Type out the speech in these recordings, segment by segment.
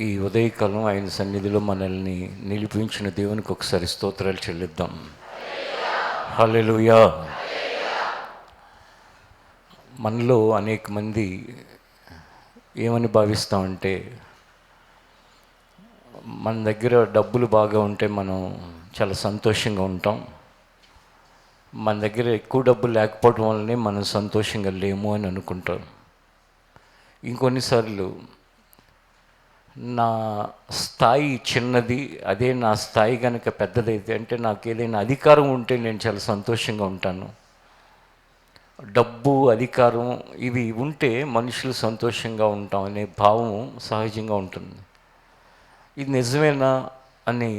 ఈ ఉదయకాలం ఆయన సన్నిధిలో మనల్ని నిలిపించిన దేవునికి ఒకసారి స్తోత్రాలు చెల్లిద్దాం. హల్లెలూయా. మనలో అనేక మంది ఏమని భావిస్తామంటే, మన దగ్గర డబ్బులు బాగా ఉంటే మనం చాలా సంతోషంగా ఉంటాం, మన దగ్గర ఎక్కువ డబ్బులు లేకపోవడం వల్లనే మనం సంతోషంగా లేము అని అనుకుంటాం. ఇంకొన్నిసార్లు నా స్థాయి చిన్నది, అదే నా స్థాయి కనుక పెద్దదైతే, అంటే నాకు ఏదైనా అధికారం ఉంటే నేను చాలా సంతోషంగా ఉంటాను. డబ్బు, అధికారం ఇవి ఉంటే మనుషులు సంతోషంగా ఉంటాం అనే భావం సహజంగా ఉంటుంది. ఇది నిజమేనా అని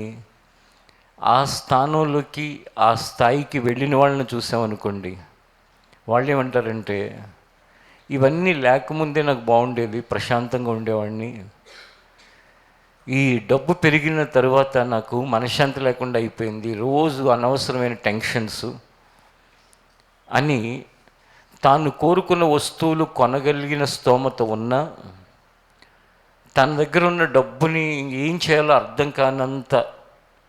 ఆ స్థానంలోకి, ఆ స్థాయికి వెళ్ళిన వాళ్ళని చూసామనుకోండి, వాళ్ళు ఏమంటారంటే, ఇవన్నీ లేకముందే నాకు బాగుండేది, ప్రశాంతంగా ఉండేవాడిని, ఈ డబ్బు పెరిగిన తర్వాత నాకు మనశ్శాంతి లేకుండా అయిపోయింది, రోజు అనవసరమైన టెన్షన్స్ అని తాను కోరుకున్న వస్తువులు కొనగలిగిన స్తోమత ఉన్నా, తన దగ్గర ఉన్న డబ్బుని ఏం చేయాలో అర్థం కానంత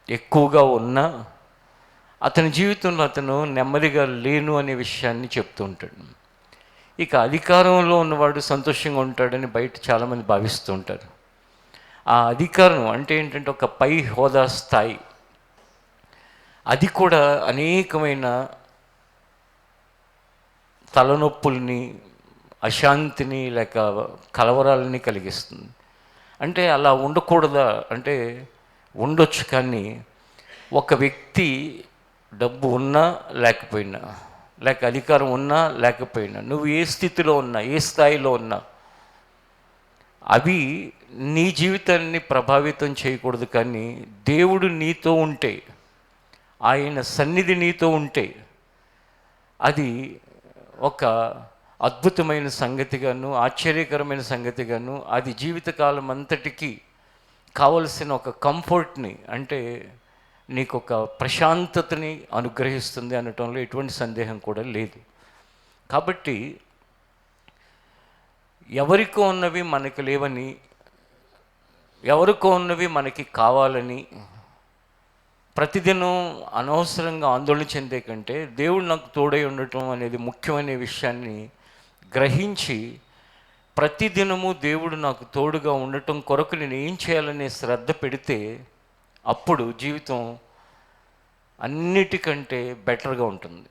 ఎక్కువగా ఉన్నా, అతని జీవితంలో అతను నెమ్మదిగా లేను అనే విషయాన్ని చెప్తూ ఉంటాడు. ఇక అధికారంలో ఉన్నవాడు సంతోషంగా ఉంటాడని బయట చాలామంది భావిస్తూ ఉంటారు. ఆ అధికారం అంటే ఏంటంటే ఒక పై హోదా స్థాయి. అది కూడా అనేకమైన తలనొప్పుల్ని, అశాంతిని, లేక కలవరాలని కలిగిస్తుంది. అంటే అలా ఉండకూడదా అంటే ఉండొచ్చు, కానీ ఒక వ్యక్తి డబ్బు ఉన్నా లేకపోయినా, లేక అధికారం ఉన్నా లేకపోయినా, నువ్వు ఏ స్థితిలో ఉన్నా, ఏ స్థాయిలో ఉన్నా, అవి నీ జీవితాన్ని ప్రభావితం చేయకూడదు. కానీ దేవుడు నీతో ఉంటే, ఆయన సన్నిధి నీతో ఉంటే, అది ఒక అద్భుతమైన సంగతిగాను, ఆశ్చర్యకరమైన సంగతిగాను, అది జీవితకాలం అంతటికీ కావలసిన ఒక కంఫర్ట్ని, అంటే నీకు ఒక ప్రశాంతతని అనుగ్రహిస్తుంది అనటంలో ఎటువంటి సందేహం కూడా లేదు. కాబట్టి ఎవరికో ఉన్నవి మనకు లేవని, ఎవరికో ఉన్నవి మనకి కావాలని ప్రతిదినం అనవసరంగా ఆందోళన చెందే కంటే, దేవుడు నాకు తోడై ఉండటం అనేది ముఖ్యమైన విషయాన్ని గ్రహించి, ప్రతిదినము దేవుడు నాకు తోడుగా ఉండటం కొరకు నేను ఏం చేయాలనే శ్రద్ధ పెడితే, అప్పుడు జీవితం అన్నిటికంటే బెటర్గా ఉంటుంది.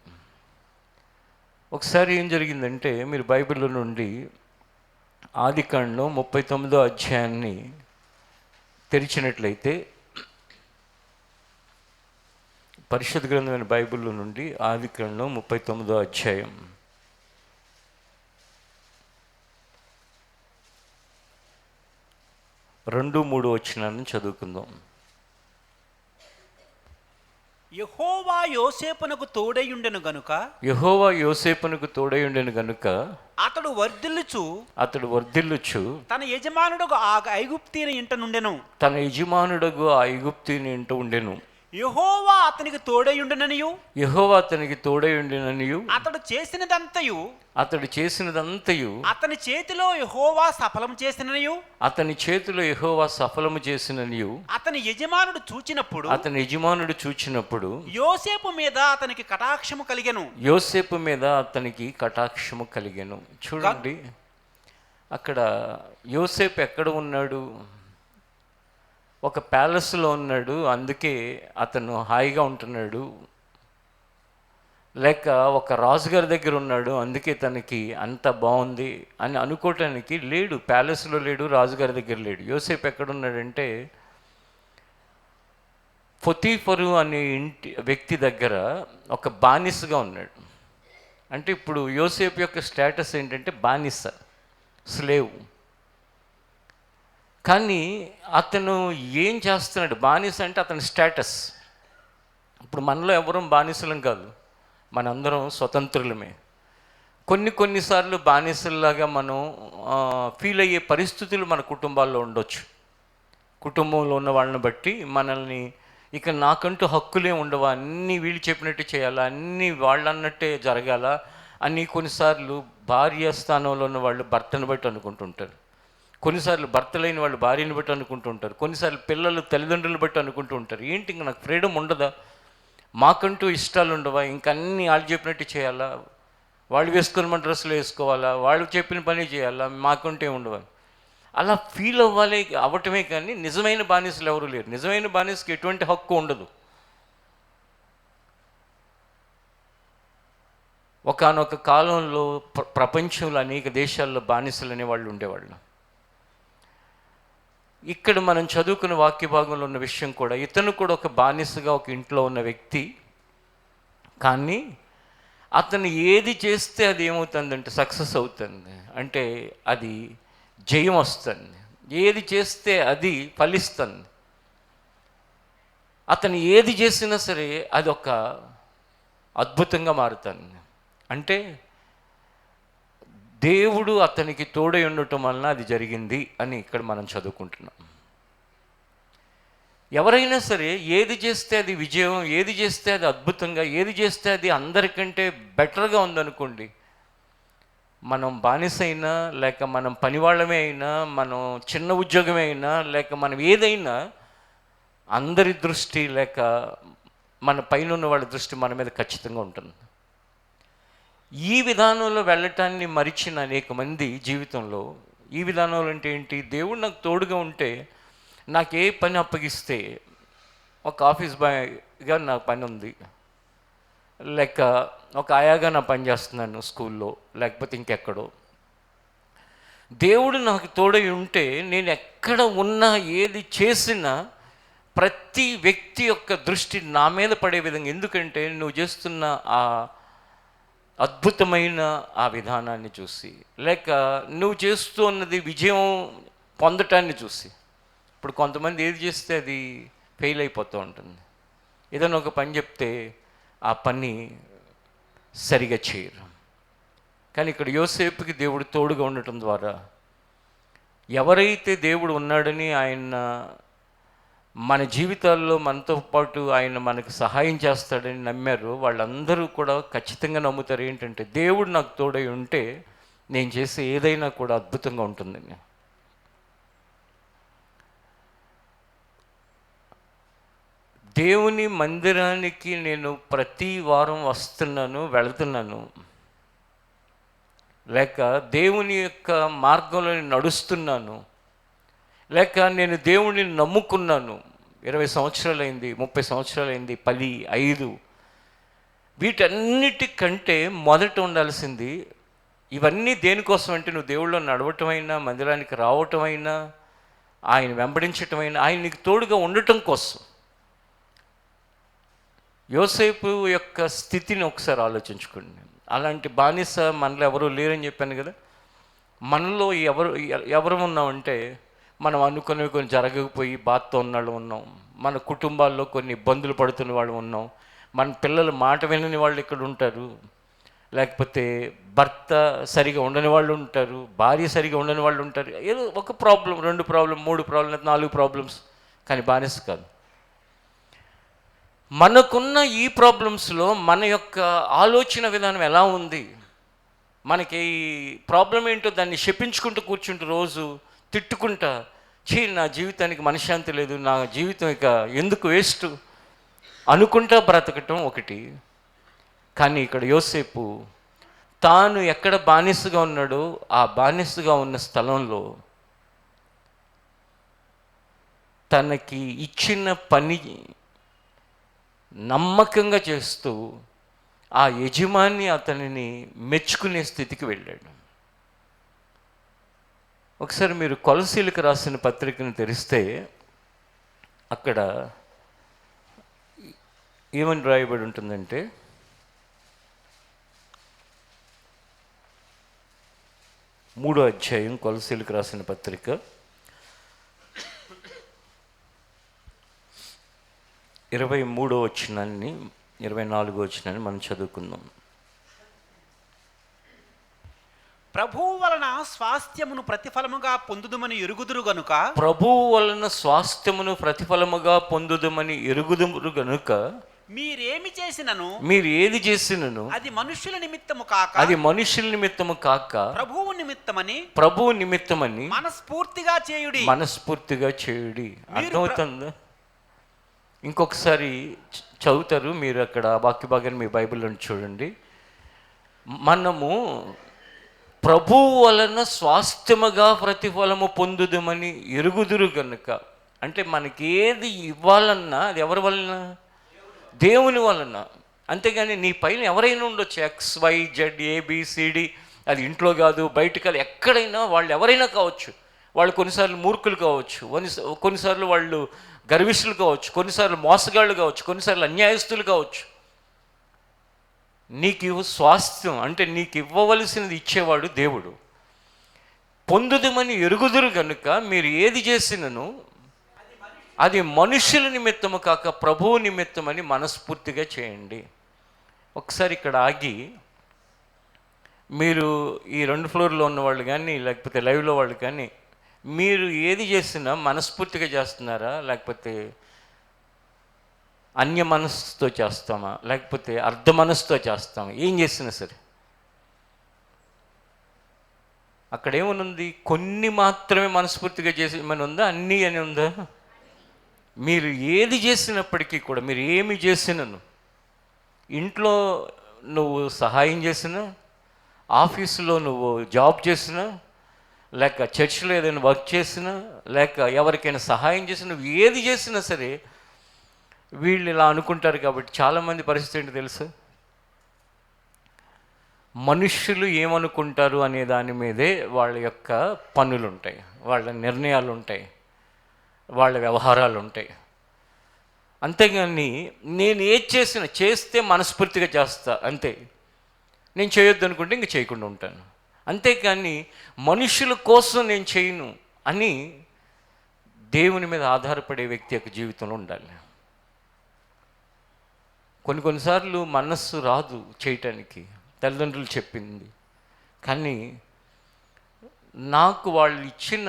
ఒకసారి ఏం జరిగిందంటే, మీరు బైబిల్లో నుండి ఆదికాండం 39వ అధ్యాయాన్ని తెరిచినట్లయితే, పరిశుద్ధ గ్రంథమైన బైబిల్లో నుండి ఆదికాండం 39వ అధ్యాయం 2-3 వచనాలను చదువుకుందాం. యెహోవా యోసేపునకు తోడైయుండెను గనుక, యెహోవా యోసేపునకు తోడైయుండెను గనుక అతడు వర్ధిల్లుచు తన యజమానుడు ఆ ఐగుప్తీయుని ఇంట నుండెను. తన యజమానుడగు ఆ ఐగుప్తీయుని ఇంట ఉండెను. యెహోవా అతనికి తోడైయుండెననియు, యెహోవా అతనికి తోడైయుండెననియు, అతడు చేసినదంతయు అతని చేతిలో యెహోవా సఫలం చేసిననియు, అతని చేతిలో యెహోవా సఫలము చేసిననియు, అతని యజమానుడు చూచినప్పుడు యోసేపు మీద అతనికి కటాక్షము కలిగెను. చూడండి, అక్కడ యోసేపు ఎక్కడ ఉన్నాడు? ఒక ప్యాలెస్లో ఉన్నాడు, అందుకే అతను హాయిగా ఉంటున్నాడు. లేక ఒక రాజుగారి దగ్గర ఉన్నాడు, అందుకే తనకి అంత బాగుంది అని అనుకోవటానికి లేడు. ప్యాలెస్లో లేడు, రాజుగారి దగ్గర లేడు. యోసేపు ఎక్కడున్నాడంటే, పొతీఫరు అనే వ్యక్తి దగ్గర ఒక బానిసగా ఉన్నాడు. అంటే ఇప్పుడు యోసేపు యొక్క స్టేటస్ ఏంటంటే బానిస, స్లేవ్. కానీ అతను ఏం చేస్తున్నాడు? బానిస అంటే అతని స్టేటస్. ఇప్పుడు మనలో ఎవరూ బానిసలం కాదు, మనందరం స్వతంత్రులమే. కొన్నిసార్లు బానిసల్లాగా మనం ఫీల్ అయ్యే పరిస్థితులు మన కుటుంబాల్లో ఉండొచ్చు. కుటుంబంలో ఉన్న వాళ్ళని బట్టి మనల్ని, ఇక నాకంటూ హక్కులే ఉండవా, అన్నీ వీళ్ళు చెప్పినట్టు చేయాలా, అన్నీ వాళ్ళు అన్నట్టే జరగాల అని కొన్నిసార్లు భార్య స్థానంలో ఉన్న వాళ్ళు భర్తను బట్టి అనుకుంటుంటారు. కొన్నిసార్లు భర్త లేని వాళ్ళు భార్యని బట్టి అనుకుంటూ ఉంటారు, కొన్నిసార్లు పిల్లలు తల్లిదండ్రులు బట్టి అనుకుంటూ ఉంటారు. ఏంటి ఇంక నాకు ఫ్రీడమ్ ఉండదా, మాకంటూ ఇష్టాలు ఉండవా, ఇంకన్నీ వాళ్ళు చెప్పినట్టు చేయాలా, వాళ్ళు వేసుకున్న మన డ్రెస్సులు వేసుకోవాలా, వాళ్ళు చెప్పిన పని చేయాలా, మాకుంటే ఉండవా, అలా ఫీల్ అవ్వటమే కానీ నిజమైన బానిసలు ఎవరు లేరు. నిజమైన బానిసకి ఎటువంటి హక్కు ఉండదు. ఒకానొక కాలంలో ప్రపంచంలో అనేక దేశాల్లో బానిసలు అనేవాళ్ళు ఉండేవాళ్ళు. ఇక్కడ మనం చదువుకున్న వాక్య భాగంలో ఉన్న విషయం కూడా, ఇతను కూడా ఒక బానిసగా ఒక ఇంట్లో ఉన్న వ్యక్తి, కానీ అతను ఏది చేస్తే అది ఏమవుతుందంటే సక్సెస్ అవుతుంది, అంటే అది జయం వస్తుంది. ఏది చేస్తే అది ఫలిస్తుంది. అతను ఏది చేసినా సరే అది ఒక అద్భుతంగా మారుతుంది. అంటే దేవుడు అతనికి తోడై ఉండటం వలన అది జరిగింది అని ఇక్కడ మనం చదువుకుంటున్నాం. ఎవరైనా సరే ఏది చేస్తే అది విజయం, ఏది చేస్తే అది అద్భుతంగా, ఏది చేస్తే అది అందరికంటే బెటర్గా ఉందనుకోండి, మనం బానిసైనా లేక మనం పనివాళ్ళమే అయినా, మనం చిన్న ఉద్యోగమే అయినా, లేక మనం ఏదైనా, అందరి దృష్టి లేక మన పైన ఉన్న వాళ్ళ దృష్టి మన మీద ఖచ్చితంగా ఉంటుంది. ఈ విధానంలో వెళ్ళటాన్ని మరిచిన అనేక మంది జీవితంలో, ఈ విధానంలో అంటే ఏంటి, దేవుడు నాకు తోడుగా ఉంటే నాకు ఏ పని అప్పగిస్తే, ఒక ఆఫీస్ బాయ్గా నా పని ఉంది, లేక ఒక ఆయాగా నా పని చేస్తున్నాను స్కూల్లో, లేకపోతే ఇంకెక్కడో, దేవుడు నాకు తోడై ఉంటే నేను ఎక్కడ ఉన్నా ఏది చేసినా ప్రతి వ్యక్తి యొక్క దృష్టి నా మీద పడే విధంగా, ఎందుకంటే నువ్వు చేస్తున్న ఆ అద్భుతమైన ఆ విధానాన్ని చూసి, లేక నువ్వు చేస్తూ ఉన్నది విజయం పొందటాన్ని చూసి. ఇప్పుడు కొంతమంది ఏది చేస్తే అది ఫెయిల్ అయిపోతూ ఉంటుంది. ఏదైనా ఒక పని చెప్తే ఆ పని సరిగా చేయరు. కానీ ఇక్కడ యోసేపుకి దేవుడు తోడుగా ఉండటం ద్వారా, ఎవరైతే దేవుడు ఉన్నాడని, ఆయన మన జీవితాల్లో మనతో పాటు ఆయన మనకు సహాయం చేస్తాడని నమ్మారు, వాళ్ళందరూ కూడా ఖచ్చితంగా నమ్ముతారు ఏంటంటే, దేవుడు నాకు తోడై ఉంటే నేను చేసే ఏదైనా కూడా అద్భుతంగా ఉంటుందని. దేవుని మందిరానికి నేను ప్రతి వారం వస్తున్నాను, వెళుతున్నాను, లేక దేవుని యొక్క మార్గంలో నడుస్తున్నాను, లేక నేను దేవుణ్ణి నమ్ముకున్నాను, 20 సంవత్సరాలైంది, 30 సంవత్సరాలైంది, 10, 5, వీటన్నిటికంటే మొదట ఉండాల్సింది, ఇవన్నీ దేనికోసం అంటే, నువ్వు దేవుళ్ళో నడవటమైనా, మందిరానికి రావటమైనా, ఆయన వెంబడించటమైనా, ఆయన నీకు తోడుగా ఉండటం కోసం. యోసేపు యొక్క స్థితిని ఒకసారి ఆలోచించుకోండి. అలాంటి బానిస మనలో ఎవరు లేరని చెప్పాను కదా. మనలో ఎవరు ఉన్నామంటే, మనం అనుకునేవి కొన్ని జరగకపోయి బాధతో ఉన్నవాళ్ళు ఉన్నాం, మన కుటుంబాల్లో కొన్ని ఇబ్బందులు పడుతున్న వాళ్ళు ఉన్నాం, మన పిల్లలు మాట వినని వాళ్ళు ఇక్కడ ఉంటారు, లేకపోతే భర్త సరిగా ఉండని వాళ్ళు ఉంటారు, భార్య సరిగా ఉండని వాళ్ళు ఉంటారు. ఏదో ఒక ప్రాబ్లం, 2 ప్రాబ్లం, 3 ప్రాబ్లం, 4 ప్రాబ్లమ్స్, కానీ బానిస కాదు. మనకున్న ఈ ప్రాబ్లమ్స్లో మన యొక్క ఆలోచన విధానం ఎలా ఉంది, మనకి ప్రాబ్లం ఏంటో దాన్ని శపించుకుంటూ కూర్చుంటూ, రోజు తిట్టుకుంటా, నా జీవితానికి మనశ్శాంతి లేదు, నా జీవితం ఇక ఎందుకు వేస్ట్ అనుకుంటా బ్రతకటం ఒకటి. కానీ ఇక్కడ యోసేపు తాను ఎక్కడ బానిసగా ఉన్నాడో ఆ బానిసగా ఉన్న స్థలంలో తనకి ఇచ్చిన పని నమ్మకంగా చేస్తూ ఆ యజమాని అతనిని మెచ్చుకునే స్థితికి వెళ్ళాడు. ఒకసారి మీరు కొలసీలకు రాసిన పత్రికను తెరిస్తే అక్కడ ఏమని రాయబడి ఉంటుందంటే, 3వ అధ్యాయం కొలసీలకు రాసిన పత్రిక 23వ వచనాన్ని 24వ వచనాన్ని మనం చదువుకుందాం. ప్రభువు వలన స్వాస్థ్యమును ప్రతిఫలముగా పొందుదుమని ఎరుగుదురు గనుక, ప్రభువు వలన స్వాస్థ్యమును ప్రతిఫలముగా పొందుదుమని ఎరుగుదురు గనుక, మీరేమి చేసినను, మీరు ఏది చేసినను అది మనుష్యుల నిమిత్తము కాక, అది మనుషుల నిమిత్తము కాక ప్రభువు నిమిత్తము ప్రభువు నిమిత్తమని మనస్ఫూర్తిగా చేయుడి. మీరు అర్థమవుతుందా? ఇంకొకసారి చదువుతారు మీరు, అక్కడ వాక్య భాగాన్ని మీ బైబిల్లో చూడండి. మనము ప్రభువు వలన స్వాస్థ్యముగా ప్రతిఫలము పొందుదమని ఎరుగుదురు గనుక. అంటే మనకి ఏది ఇవ్వాలన్నా అది ఎవరి వలన? దేవుని వలన. అంతేగాని నీ పైన ఎవరైనా ఉండొచ్చు, XYZ ABCD, అది ఇంట్లో కాదు బయట కాదు, ఎక్కడైనా వాళ్ళు ఎవరైనా కావచ్చు. వాళ్ళు కొన్నిసార్లు మూర్ఖులు కావచ్చు, కొన్నిసార్లు వాళ్ళు గర్విష్ఠులు కావచ్చు, కొన్నిసార్లు మోసగాళ్ళు కావచ్చు, కొన్నిసార్లు అన్యాయస్తులు కావచ్చు. నీకు స్వాస్థ్యం అంటే నీకు ఇవ్వవలసినది ఇచ్చేవాడు దేవుడు. పొందుదమని ఎరుగుదురు కనుక మీరు ఏది చేసినను అది మనుషుల నిమిత్తము కాక ప్రభువు నిమిత్తమని మనస్ఫూర్తిగా చేయండి. ఒకసారి ఇక్కడ ఆగి మీరు ఈ 2 ఫ్లోర్లో ఉన్నవాళ్ళు కానీ లేకపోతే లైవ్లో వాళ్ళు కానీ మీరు ఏది చేసినా మనస్ఫూర్తిగా చేస్తున్నారా, లేకపోతే అన్య మనస్సుతో చేస్తామా, లేకపోతే అర్ధ మనస్సుతో చేస్తామా? ఏం చేసినా సరే అక్కడ ఏమనుంది? కొన్ని మాత్రమే మనస్ఫూర్తిగా చేసి ఏమైనా ఉందా? అన్నీ అని ఉందా? మీరు ఏది చేసినప్పటికీ కూడా, మీరు ఏమి చేసినను, ఇంట్లో నువ్వు సహాయం చేసినా, ఆఫీసులో నువ్వు జాబ్ చేసినా, లేక చర్చిలో ఏదైనా వర్క్ చేసినా, లేక ఎవరికైనా సహాయం చేసినా, నువ్వు ఏది చేసినా సరే వీళ్ళు ఇలా అనుకుంటారు. కాబట్టి చాలామంది పరిస్థితి ఏంటి తెలుసు? మనుష్యులు ఏమనుకుంటారు అనే దాని మీదే వాళ్ళ యొక్క పనులు ఉంటాయి, వాళ్ళ నిర్ణయాలు ఉంటాయి, వాళ్ళ వ్యవహారాలు ఉంటాయి. అంతేగాని నేను ఏది చేస్తే మనస్ఫూర్తిగా చేస్తా అంతే, నేను చేయొద్దు అనుకుంటే ఇంక చేయకుండా ఉంటాను. అంతేకాని మనుషుల కోసం నేను చేయను అని దేవుని మీద ఆధారపడే వ్యక్తి యొక్క జీవితంలో ఉండాలి. కొన్నిసార్లు మనస్సు రాదు చేయటానికి, తల్లిదండ్రులు చెప్పింది, కానీ నాకు వాళ్ళు ఇచ్చిన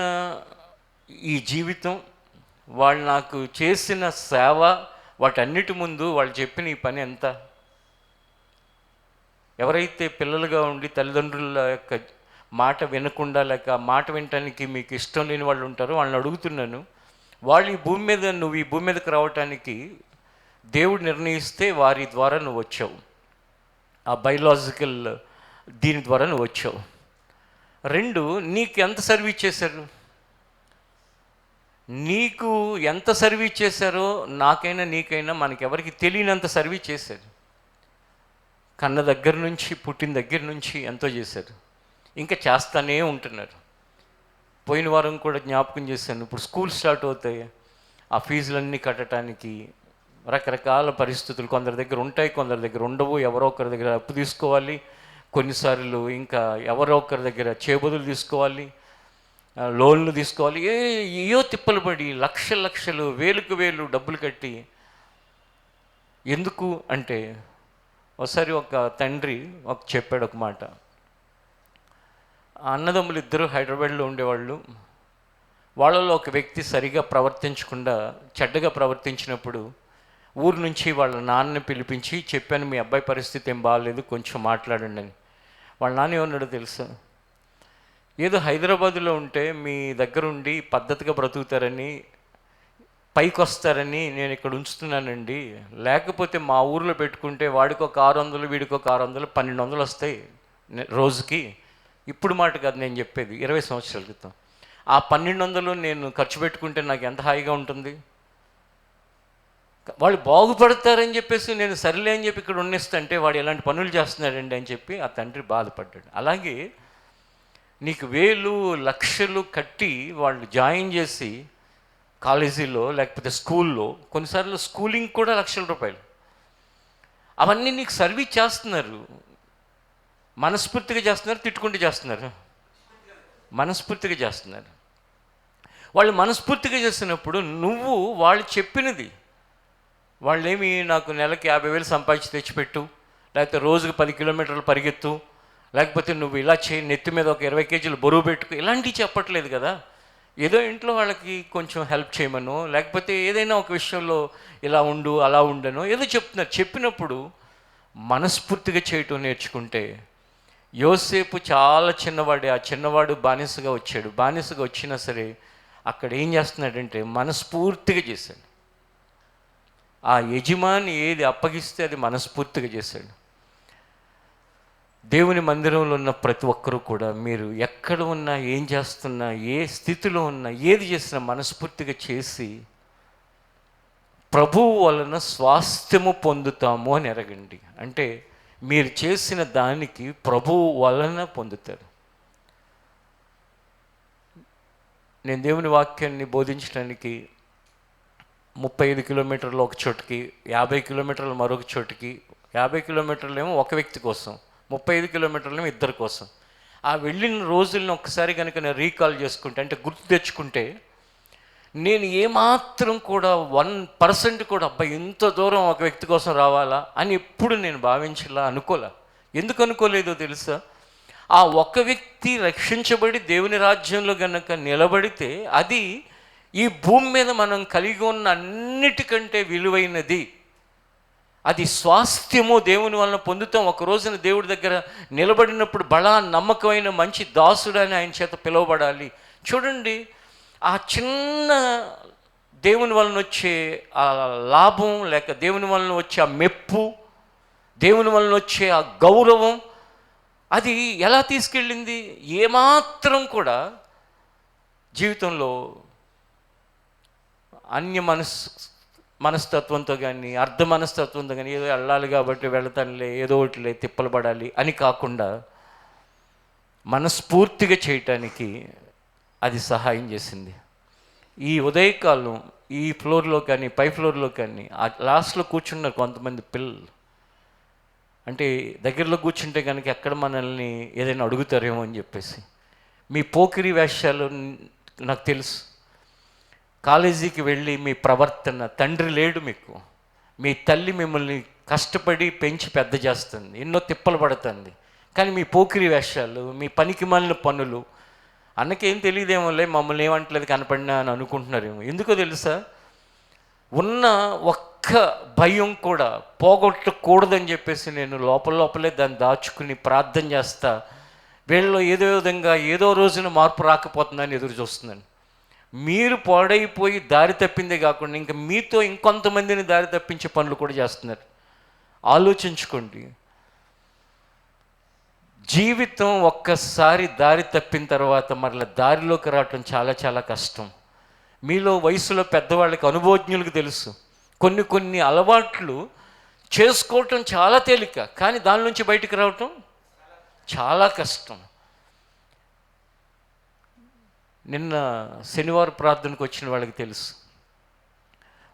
ఈ జీవితం, వాళ్ళు నాకు చేసిన సేవ, వాటన్నిటి ముందు వాళ్ళు చెప్పిన ఈ పని ఎంత? ఎవరైతే పిల్లలుగా ఉండి తల్లిదండ్రుల యొక్క మాట వినకుండా లేక మాట వినటానికి మీకు ఇష్టం లేని వాళ్ళు ఉంటారో వాళ్ళని అడుగుతున్నాను, వాళ్ళు ఈ భూమి మీద, నువ్వు ఈ భూమి మీదకి రావటానికి దేవుడు నిర్ణయిస్తే వారి ద్వారా నువ్వు వచ్చావు, ఆ బయలాజికల్ దీని ద్వారా నువ్వు వచ్చావు. 2, నీకు ఎంత సర్వీస్ చేశారు? నీకు ఎంత సర్వీస్ చేశారో నాకైనా నీకైనా మనకెవరికి తెలియనంత సర్వీస్ చేశారు. కన్న దగ్గర నుంచి, పుట్టిన దగ్గర నుంచి ఎంతో చేశారు, ఇంకా చేస్తానే ఉంటున్నారు. పోయిన వారం కూడా జ్ఞాపకం చేశాను, ఇప్పుడు స్కూల్ స్టార్ట్ అవుతాయి, ఆ ఫీజులన్నీ కట్టడానికి రకరకాల పరిస్థితులు కొందరి దగ్గర ఉంటాయి, కొందరి దగ్గర ఉండవు. ఎవరో ఒకరి దగ్గర అప్పు తీసుకోవాలి, కొన్నిసార్లు ఇంకా ఎవరో ఒకరి దగ్గర చేబదులు తీసుకోవాలి, లోన్లు తీసుకోవాలి, ఏయో తిప్పలు పడి లక్షలు వేలు డబ్బులు కట్టి. ఎందుకు అంటే, ఒకసారి ఒక తండ్రి చెప్పాడు ఒక మాట. అన్నదమ్ములు ఇద్దరు హైదరాబాద్లో ఉండేవాళ్ళు. వాళ్ళలో ఒక వ్యక్తి సరిగా ప్రవర్తించకుండా చెడ్డగా ప్రవర్తించినప్పుడు ఊరు నుంచి వాళ్ళ నాన్నని పిలిపించి చెప్పాను, మీ అబ్బాయి పరిస్థితి ఏం బాగాలేదు, కొంచెం మాట్లాడండి అని. వాళ్ళ నాన్న ఏమన్నాడో తెలుసా? ఏదో హైదరాబాదులో ఉంటే మీ దగ్గర ఉండి పద్ధతిగా బ్రతుకుతారని, పైకి వస్తారని నేను ఇక్కడ ఉంచుతున్నానండి, లేకపోతే మా ఊర్లో పెట్టుకుంటే వాడికి ఒక 600, వీడికి ఒక 600, 1200 వస్తాయి రోజుకి. ఇప్పుడు మాట కాదు నేను చెప్పేది, 20 సంవత్సరాల క్రితం. ఆ 1200 నేను ఖర్చు పెట్టుకుంటే నాకు ఎంత హాయిగా ఉంటుంది. వాళ్ళు బాగుపడతారని చెప్పేసి నేను సరిలే అని చెప్పి ఇక్కడ ఉన్నిస్తుంటే వాడు ఎలాంటి పనులు చేస్తున్నాడండి అని చెప్పి ఆ తండ్రి బాధపడ్డాడు. అలాగే నీకు వేలు లక్షలు కట్టి వాళ్ళు జాయిన్ చేసి కాలేజీలో లేకపోతే స్కూల్లో, కొన్నిసార్లు స్కూలింగ్ కూడా ₹1,00,000, అవన్నీ నీకు సర్వీస్ చేస్తున్నారు. మనస్ఫూర్తిగా చేస్తున్నారు, తిట్టుకుంటూ చేస్తున్నారు? మనస్ఫూర్తిగా చేస్తున్నారు. వాళ్ళు మనస్ఫూర్తిగా చేస్తున్నప్పుడు నువ్వు వాళ్ళు చెప్పినది, వాళ్ళేమి నాకు నెలకి 50,000 సంపాదించి తెచ్చిపెట్టు, లేకపోతే రోజుకు 10 కిలోమీటర్లు పరిగెత్తు, లేకపోతే నువ్వు ఇలా చేయి, నెత్తి మీద ఒక 20 కేజీలు బరువు పెట్టుకు, ఇలాంటివి చెప్పట్లేదు కదా. ఏదో ఇంట్లో వాళ్ళకి కొంచెం హెల్ప్ చేయమనో, లేకపోతే ఏదైనా ఒక విషయంలో ఇలా ఉండు అలా ఉండనో ఏదో చెప్తున్నారు. చెప్పినప్పుడు మనస్ఫూర్తిగా చేయటం నేర్చుకుంటే యోసేపు చాలా చిన్నవాడే, ఆ చిన్నవాడు బానిసగా వచ్చాడు. బానిసగా వచ్చినా సరే అక్కడ ఏం చేస్తున్నాడంటే మనస్ఫూర్తిగా చేశాడు. ఆ యజమాని ఏది అప్పగిస్తే అది మనస్ఫూర్తిగా చేశాడు. దేవుని మందిరంలో ఉన్న ప్రతి ఒక్కరూ కూడా మీరు ఎక్కడ ఉన్నా, ఏం చేస్తున్నా, ఏ స్థితిలో ఉన్నా, ఏది చేసినా మనస్ఫూర్తిగా చేసి ప్రభువు వలన స్వాస్థ్యము పొందుతాము అని ఎరగండి. అంటే మీరు చేసిన దానికి ప్రభువు వలన పొందుతారు. నేను దేవుని వాక్యాన్ని బోధించడానికి 35 కిలోమీటర్లు ఒక చోటుకి, 50 కిలోమీటర్లు మరొక చోటుకి, 50 కిలోమీటర్లు ఏమో ఒక వ్యక్తి కోసం, 35 కిలోమీటర్లు ఏమో ఇద్దరి కోసం. ఆ వెళ్ళిన రోజులను ఒక్కసారి కనుక నేను రీకాల్ చేసుకుంటే, అంటే గుర్తు తెచ్చుకుంటే, నేను ఏమాత్రం కూడా 1% కూడా అబ్బాయి ఇంత దూరం ఒక వ్యక్తి కోసం రావాలా అని ఎప్పుడు నేను భావించలా, అనుకోలే. ఎందుకు అనుకోలేదో తెలుసా? ఆ ఒక్క వ్యక్తి రక్షించబడి దేవుని రాజ్యంలో గనక నిలబడితే అది ఈ భూమి మీద మనం కలిగి ఉన్న అన్నిటికంటే విలువైనది. అది స్వాస్థ్యము దేవుని వలన పొందుతాం. ఒక రోజున దేవుడి దగ్గర నిలబడినప్పుడు బలా నమ్మకమైన మంచి దాసుడు అని ఆయన చేత పిలువబడాలి. చూడండి, ఆ చిన్న దేవుని వలన వచ్చే ఆ లాభం, లేక దేవుని వలన వచ్చే ఆ మెప్పు, దేవుని వలన వచ్చే ఆ గౌరవం, అది ఎలా తీసుకెళ్ళింది? ఏమాత్రం కూడా జీవితంలో అన్య మనస్తత్వంతో కానీ, అర్ధ మనస్తత్వంతో కానీ, ఏదో వెళ్ళాలి కాబట్టి వెళతానులే, ఏదో ఒకటిలే తిప్పలు పడాలి అని కాకుండా మనస్ఫూర్తిగా చేయటానికి అది సహాయం చేసింది. ఈ ఉదయకాలం ఈ ఫ్లోర్లో కానీ, పై ఫ్లోర్లో కానీ, ఆ లాస్ట్లో కూర్చున్నారు కొంతమంది పిల్లలు. అంటే దగ్గరలో కూర్చుంటే కనుక ఎక్కడ మనల్ని ఏదైనా అడుగుతారేమో అని చెప్పేసి. మీ పోకిరి వేషాలు నాకు తెలుసు. కాలేజీకి వెళ్ళి మీ ప్రవర్తన, తండ్రి లేడు మీకు, మీ తల్లి మిమ్మల్ని కష్టపడి పెంచి పెద్ద చేస్తుంది, ఎన్నో తిప్పలు పడుతుంది, కానీ మీ పోకిరి వేషాలు, మీ పనికి మాలిన పనులు, అన్నకేం తెలియదేమోలే, మమ్మల్ని ఏమంటలేదు కనపడినా అని అనుకుంటున్నారేమో. ఎందుకో తెలుసా? ఉన్న ఒక్క భయం కూడా పోగొట్టకూడదని చెప్పేసి నేను లోపలే దాన్ని దాచుకుని ప్రార్థన చేస్తా. వీళ్ళలో ఏదో విధంగా ఏదో రోజున మార్పు రాకపోతుందని ఎదురు చూస్తున్నాను. మీరు పాడైపోయి దారి తప్పిందే కాకుండా ఇంకా మీతో ఇంకొంతమందిని దారి తప్పించే పనులు కూడా చేస్తున్నారు. ఆలోచించుకోండి. జీవితం ఒక్కసారి దారి తప్పిన తర్వాత మరలా దారిలోకి రావటం చాలా చాలా కష్టం. మీలో వయసులో పెద్దవాళ్ళకి, అనుభవజ్ఞులకు తెలుసు, కొన్ని అలవాట్లు చేసుకోవటం చాలా తేలిక, కానీ దాని నుంచి బయటికి రావటం చాలా కష్టం. నిన్న శనివారం ప్రార్థనకు వచ్చిన వాళ్ళకి తెలుసు,